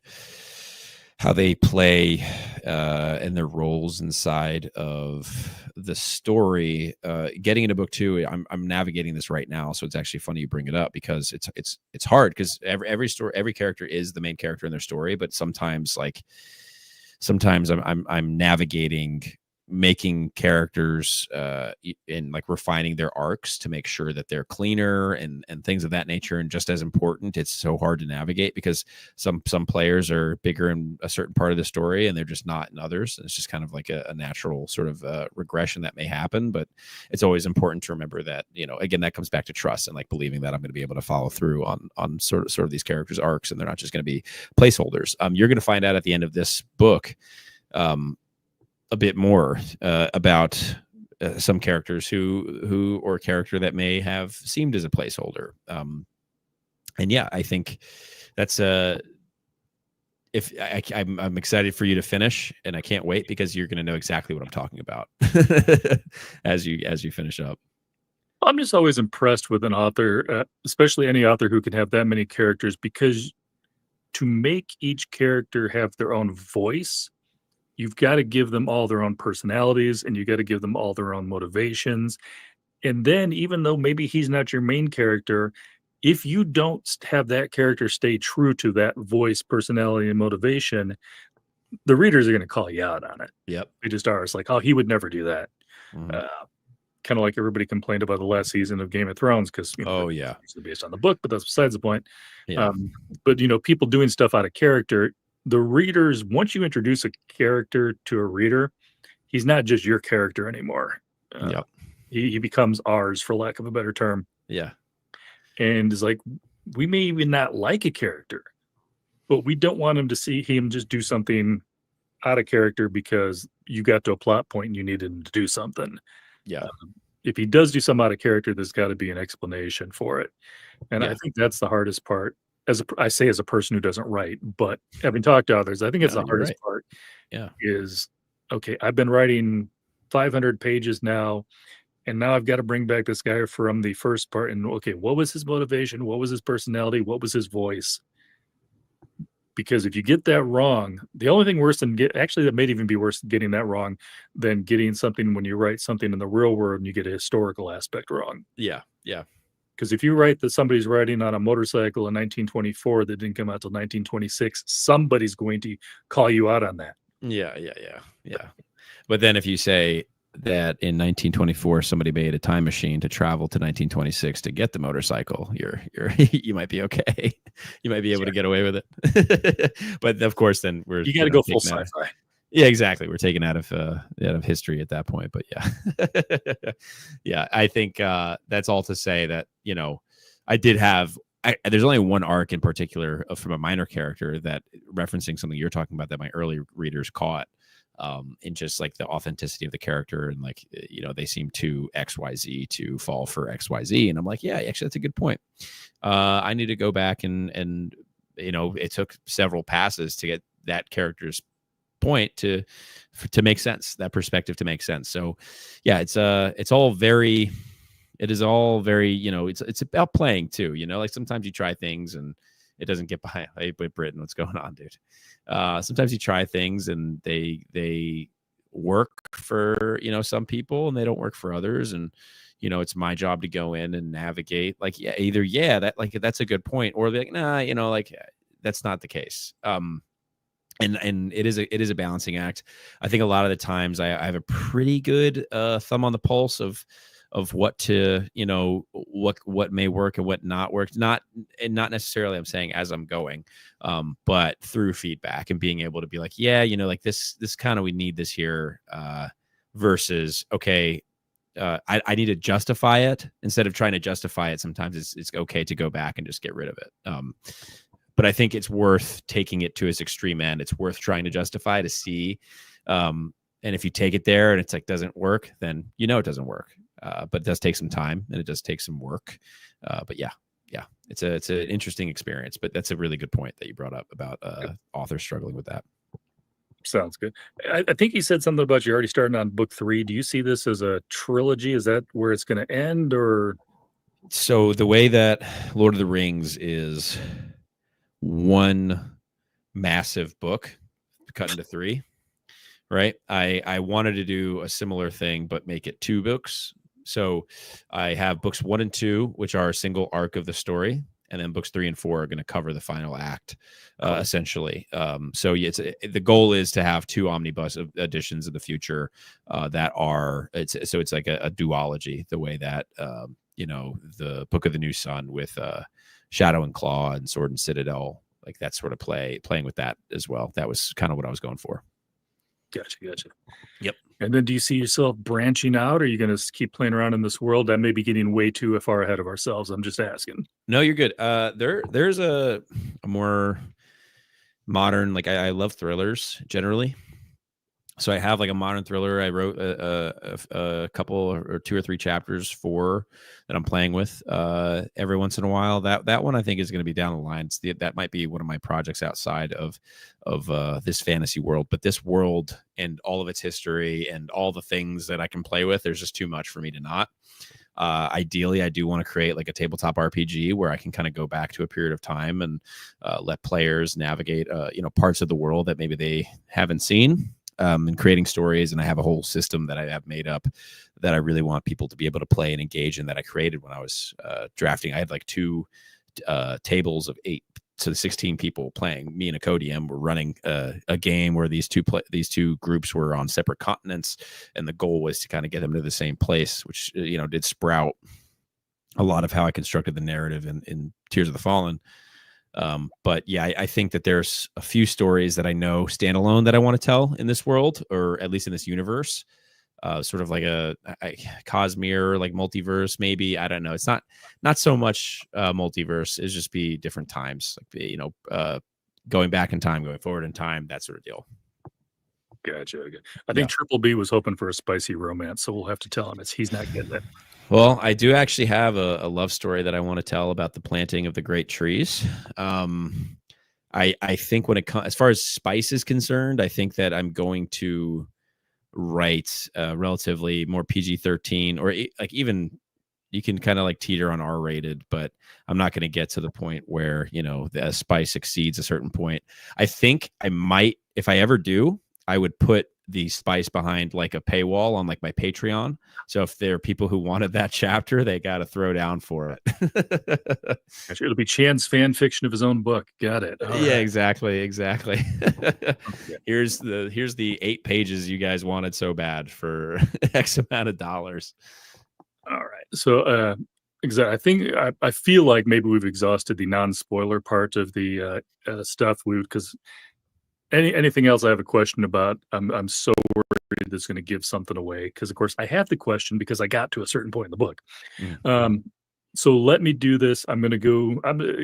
how they play and their roles inside of the story. Getting into book two, I'm navigating this right now, so it's actually funny you bring it up because it's hard because every character is the main character in their story, but sometimes I'm navigating making characters and like refining their arcs to make sure that they're cleaner and things of that nature. And just as important, it's so hard to navigate because some players are bigger in a certain part of the story and they're just not in others. And it's just kind of like a natural sort of regression that may happen. But it's always important to remember that, again, that comes back to trust and like believing that I'm going to be able to follow through on sort of these characters' arcs, and they're not just going to be placeholders. You're going to find out at the end of this book a bit more about some characters who or a character that may have seemed as a placeholder. And yeah, I think that's I'm excited for you to finish, and I can't wait because you're going to know exactly what I'm talking about as you finish up. I'm just always impressed with an author, especially any author who can have that many characters, because to make each character have their own voice, you've got to give them all their own personalities and you got to give them all their own motivations. And then, even though maybe he's not your main character, if you don't have that character stay true to that voice, personality, and motivation, the readers are going to call you out on it. Yep. They just are. It's like, oh, he would never do that. Mhm. Kind of like everybody complained about the last season of Game of Thrones because Oh yeah, it's based on the book, but that's besides the point. yeah, But people doing stuff out of character, the readers, once you introduce a character to a reader, he's not just your character anymore. yep, He becomes ours, for lack of a better term. yeah, And is like, we may even not like a character, but we don't want him to see him just do something out of character because you got to a plot point and you needed him to do something. yeah, If he does do something out of character, there's got to be an explanation for it. And I yeah. think that's the hardest part. I say as a person who doesn't write, but having talked to others, I think it's No, the you're hardest right. part Yeah, is, okay, I've been writing 500 pages now, and now I've got to bring back this guy from the first part. And okay, what was his motivation? What was his personality? What was his voice? Because if you get that wrong, the only thing worse than actually, that may even be worse than getting that wrong than getting something when you write something in the real world and you get a historical aspect wrong. yeah, yeah, Because if you write that somebody's riding on a motorcycle in 1924 that didn't come out till 1926, somebody's going to call you out on that. yeah, yeah, yeah, yeah. But then if you say that in 1924 somebody made a time machine to travel to 1926 to get the motorcycle, you might be okay. You might be able to get away with it. But of course, then we're You got to go full taking out sci-fi. yeah, exactly. We're taken out of history at that point. But yeah, yeah. I think that's all to say that I did have. There's only one arc in particular from a minor character that referencing something you're talking about that my early readers caught in just like the authenticity of the character and like they seem too XYZ to fall for XYZ, and I'm like, yeah, actually that's a good point. I need to go back and it took several passes to get that character's point to make sense, that perspective to make sense. So yeah, it is all very it's about playing too, like sometimes you try things and it doesn't get behind. Hey, Britain, what's going on, dude? Sometimes you try things and they work for some people and they don't work for others, and it's my job to go in and navigate like either that's a good point, or like nah, like that's not the case. And it is a balancing act. I think a lot of the times I have a pretty good thumb on the pulse of what to what may work and what not work. Not necessarily I'm saying as I'm going, but through feedback and being able to be like, yeah, like this kind of we need this here. versus, okay, I need to justify it. Instead of trying to justify it, sometimes it's okay to go back and just get rid of it. But I think it's worth taking it to its extreme end. It's worth trying to justify to see. And if you take it there and it's like doesn't work, then you know it doesn't work. But it does take some time and it does take some work. But yeah, it's an interesting experience. But that's a really good point that you brought up about authors struggling with that. Sounds good. I think you said something about you're already starting on book 3. Do you see this as a trilogy? Is that where it's going to end, or? So the way that Lord of the Rings is one massive book cut into 3, right? I wanted to do a similar thing, but make it 2 books. So I have books 1 and 2, which are a single arc of the story. And then books 3 and 4 are going to cover the final act, essentially. So yeah, the goal is to have 2 omnibus editions in the future that are it's like a duology, the way that the Book of the New Sun with Shadow and Claw and Sword and Citadel, like that sort of playing with that as well. That was kind of what I was going for. Gotcha. Yep. And then do you see yourself branching out, or are you going to keep playing around in this world? That may be getting way too far ahead of ourselves. I'm just asking. No, you're good. There's a more modern, like I love thrillers generally. So I have like a modern thriller I wrote a couple or 2 or 3 chapters for that I'm playing with every once in a while. That one I think is going to be down the line. That might be one of my projects outside of this fantasy world. But this world and all of its history and all the things that I can play with, there's just too much for me to not. Ideally, I do want to create like a tabletop RPG where I can kind of go back to a period of time and let players navigate parts of the world that maybe they haven't seen. And creating stories, and I have a whole system that I have made up that I really want people to be able to play and engage in, that I created when I was drafting. I had like 2 tables of 8 to 16 people playing. Me and a co-DM were running a game where these two groups were on separate continents, and the goal was to kind of get them to the same place, which did sprout a lot of how I constructed the narrative in Tears of the Fallen. But yeah, I think that there's a few stories that I know standalone that I want to tell in this world, or at least in this universe. Sort of like a Cosmere, like multiverse, maybe. I don't know. It's not so much multiverse. It's just be different times, like going back in time, going forward in time, that sort of deal. Gotcha. I think Triple B was hoping for a spicy romance, so we'll have to tell him he's not getting it. Well, I do actually have a love story that I want to tell about the planting of the great trees. I think when it comes, as far as spice is concerned, I think that I'm going to write relatively more PG-13, or like even you can kind of like teeter on R-rated, but I'm not going to get to the point where the spice exceeds a certain point. I think I might, if I ever do, I would put the spice behind like a paywall on like my Patreon. So if there are people who wanted that chapter, they got to throw down for it. It'll be Chan's fan fiction of his own book. Got it. All right. Exactly. Here's the 8 pages you guys wanted so bad for X amount of dollars. All right. So exactly. I think I feel like maybe we've exhausted the non-spoiler part of the stuff, because anything else I have a question about, I'm so worried that's going to give something away, because of course I have the question because I got to a certain point in the book. So let me do this. I'm going to go.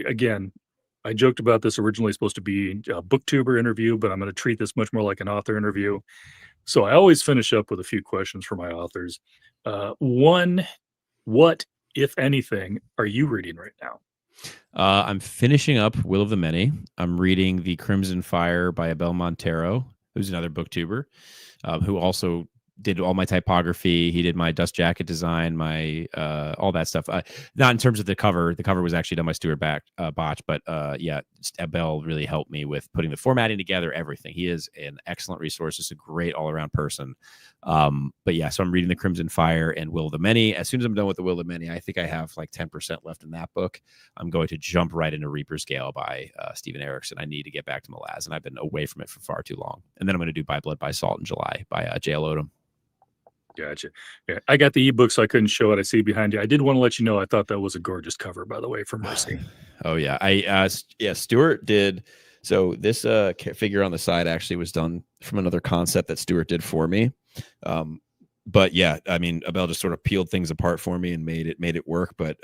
Again, I joked about this originally supposed to be a booktuber interview, but I'm going to treat this much more like an author interview. So I always finish up with a few questions for my authors. One, what, if anything, are you reading right now? I'm finishing up Will of the Many. I'm reading The Crimson Fire by Abel Montero, who's another booktuber, who also did all my typography. He did my dust jacket design, my all that stuff. Not in terms of the cover. The cover was actually done by Stuart Botch, but yeah, Abel really helped me with putting the formatting together, everything. He is an excellent resource. Just a great all-around person. But yeah, so I'm reading The Crimson Fire and Will of the Many. As soon as I'm done with the Will of the Many, I think I have like 10% left in that book. I'm going to jump right into Reaper's Gale by Stephen Erickson. I need to get back to Malaz, and I've been away from it for far too long. And then I'm going to do By Blood, by Salt in July by J.L. Odom. Gotcha. Yeah, I got the ebook, so I couldn't show it. I see behind you. I did want to let you know I thought that was a gorgeous cover, by the way, for Mercy. Oh yeah, Stuart did. So this figure on the side actually was done from another concept that Stuart did for me. but yeah, I mean, Abel just sort of peeled things apart for me and made it work. But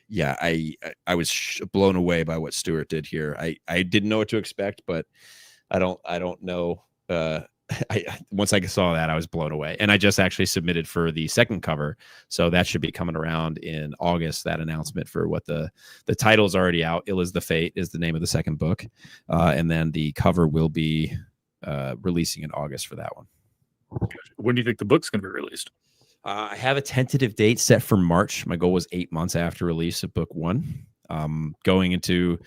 yeah, I was blown away by what Stuart did here. I didn't know what to expect, but I don't know. Once I saw that, I was blown away, and I just actually submitted for the second cover, so that should be coming around in August. That announcement for what the title's already out. Ill is the Fate is the name of the second book, and then the cover will be releasing in August for that one. When do you think the book's going to be released? I have a tentative date set for March. My goal was 8 months after release of book one. Going into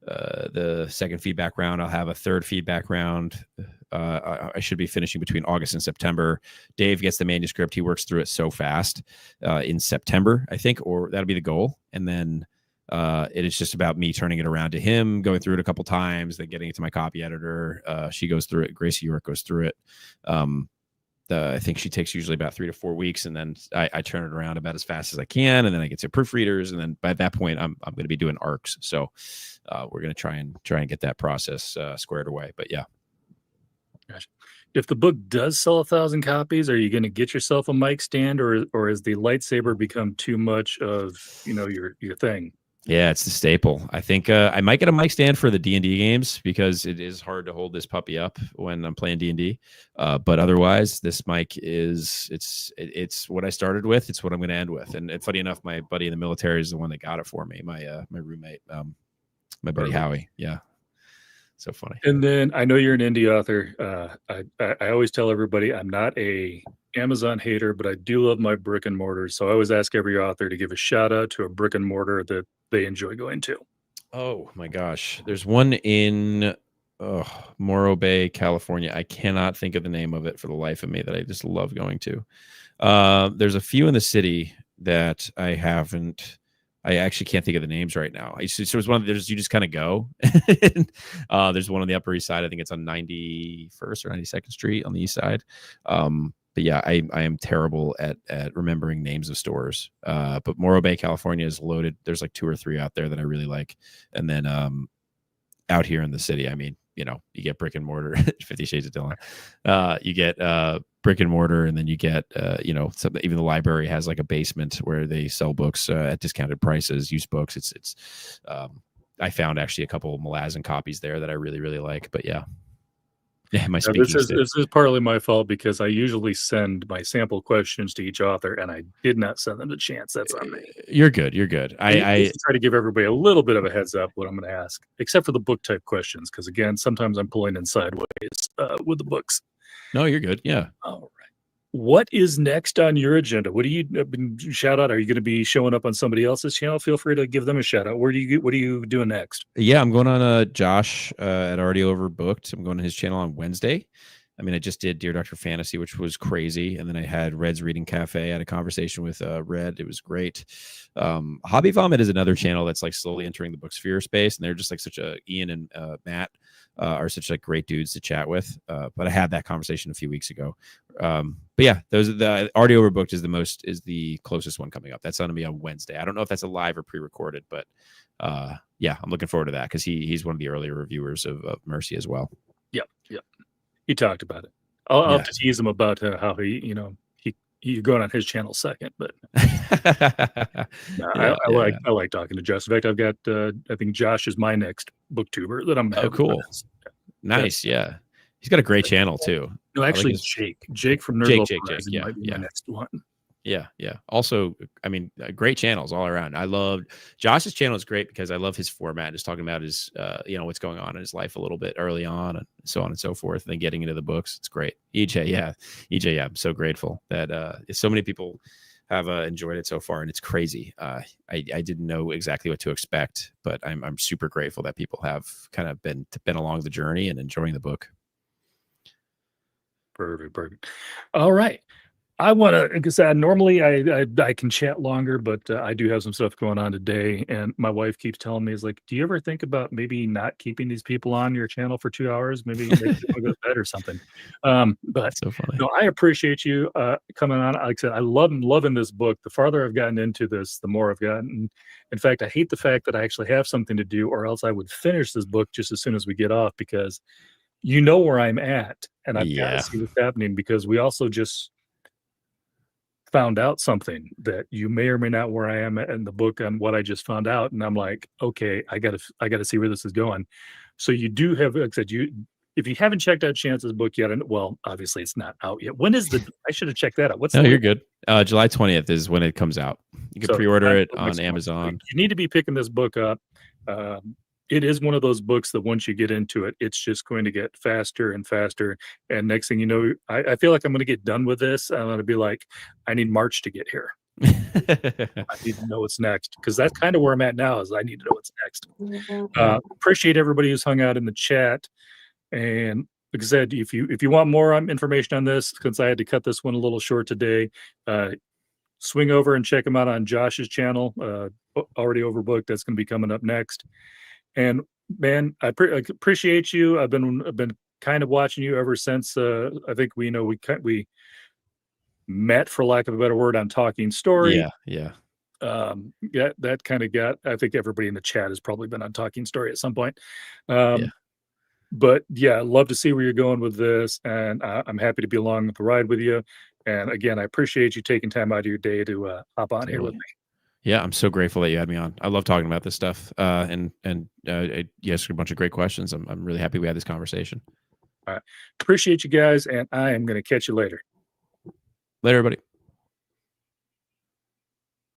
the second feedback round, I'll have a third feedback round. I should be finishing between August and September. Dave gets the manuscript. He works through it so fast in September, I think, or that'll be the goal. And then it is just about me turning it around to him, going through it a couple times, then getting it to my copy editor. She goes through it. Gracie York goes through it. I think she takes usually about 3 to 4 weeks, and then I turn it around about as fast as I can, and then I get to proofreaders, and then by that point, I'm going to be doing arcs. So we're going to try and get that process squared away. But yeah. Gotcha. If the book does sell 1,000 copies, are you going to get yourself a mic stand, or has the lightsaber become too much of your thing? Yeah, it's the staple. I think I might get a mic stand for the D&D games because it is hard to hold this puppy up when I'm playing D&D. But otherwise, this mic it's what I started with. It's what I'm going to end with. And funny enough, my buddy in the military is the one that got it for me. My roommate, my buddy Howie. Yeah. So funny. And then I know you're an indie author. I always tell everybody I'm not a Amazon hater, but I do love my brick and mortar. So I always ask every author to give a shout out to a brick and mortar that they enjoy going to. Oh my gosh. There's one in Morro Bay, California. I cannot think of the name of it for the life of me that I just love going to. There's a few in the city that I actually can't think of the names right now. So it's one of those you just kind of go. There's one on the Upper East Side. I think it's on 91st or 92nd Street on the East Side. But yeah, I am terrible at remembering names of stores. But Morro Bay, California is loaded. There's like 2 or 3 out there that I really like. And then out here in the city, I mean, you get brick and mortar, 50 Shades of Dillon. You get brick and mortar, and then you get, even the library has like a basement where they sell books at discounted prices, used books. It's I found actually a couple of Malazan copies there that I really, really like. But yeah. Yeah, this is partly my fault because I usually send my sample questions to each author, and I did not send them to Chance. That's on me. You're good. You're good. I try to give everybody a little bit of a heads up what I'm going to ask, except for the book type questions, because again, sometimes I'm pulling in sideways with the books. No, you're good. Yeah. All right. What is next on your agenda? What do you shout out? Are you going to be showing up on somebody else's channel? Feel free to give them a shout out. What are you doing next? Yeah, I'm going on Josh at Already Overbooked. I'm going to his channel on Wednesday. I mean, I just did Dear Dr. Fantasy, which was crazy. And then I had Red's Reading Cafe. I had a conversation with Red. It was great. Hobby Vomit is another channel that's like slowly entering the book sphere space. And they're just like Ian and Matt are such like great dudes to chat with. But I had that conversation a few weeks ago. But yeah, those are the Already Overbooked is the closest one coming up. That's going to be on Wednesday. I don't know if that's a live or pre-recorded, but yeah, I'm looking forward to that because he's one of the earlier reviewers of Mercy as well. Yep. He talked about it. I'll have to tease him about how he's going on his channel second, but I like talking to Josh. In fact, I've got I think Josh is my next booktuber that I'm. Oh, cool. Nice. Yeah. He's got a great channel too. No, actually, Jake from Nerd Jake, might be my next one. Yeah. Also, I mean, great channels all around. I loved Josh's channel is great because I love his format, just talking about his, what's going on in his life a little bit early on and so on and so forth, and then getting into the books. It's great. EJ, I'm so grateful that so many people have enjoyed it so far, and it's crazy. I didn't know exactly what to expect, but I'm super grateful that people have kind of been along the journey and enjoying the book. Perfect. All right. I want to, because normally I can chat longer, but I do have some stuff going on today. And my wife keeps telling me, is like, do you ever think about maybe not keeping these people on your channel for 2 hours? Maybe go to bed or something. But so funny. No, I appreciate you coming on. Like I said, I love loving this book. The farther I've gotten into this, the more I've gotten. In fact, I hate the fact that I actually have something to do, or else I would finish this book just as soon as we get off, because where I'm at, and I've got to see what's happening, because we also just found out something that you may or may not where I am in the book on what I just found out, and I'm like, okay, I gotta see where this is going. So you do have, like I said, you if you haven't checked out Chance's book yet, and well, obviously it's not out yet. When is the? I should have checked that out. What's No, the? you're good. July 20th is when it comes out. You can So pre-order it next on month. Amazon. You need to be picking this book up. It is one of those books that once you get into it, it's just going to get faster and faster. And next thing you know, I feel like I'm going to get done with this. I'm going to be like, I need March to get here. I need to know what's next because that's kind of where I'm at now. Is I need to know what's next. Appreciate everybody who's hung out in the chat. And like I said, if you want more information on this, since I had to cut this one a little short today, swing over and check him out on Josh's channel. Already overbooked. That's going to be coming up next. And man, I appreciate you. I've been kind of watching you ever since. I think we met, for lack of a better word, on Talking Story. Yeah. That kind of got. I think everybody in the chat has probably been on Talking Story at some point. Yeah. But yeah, love to see where you're going with this, and I'm happy to be along the ride with you. And again, I appreciate you taking time out of your day to hop on here with me. Yeah, I'm so grateful that you had me on. I love talking about this stuff, and you asked a bunch of great questions. I'm really happy we had this conversation. All right, appreciate you guys, and I am going to catch you later. Later, everybody.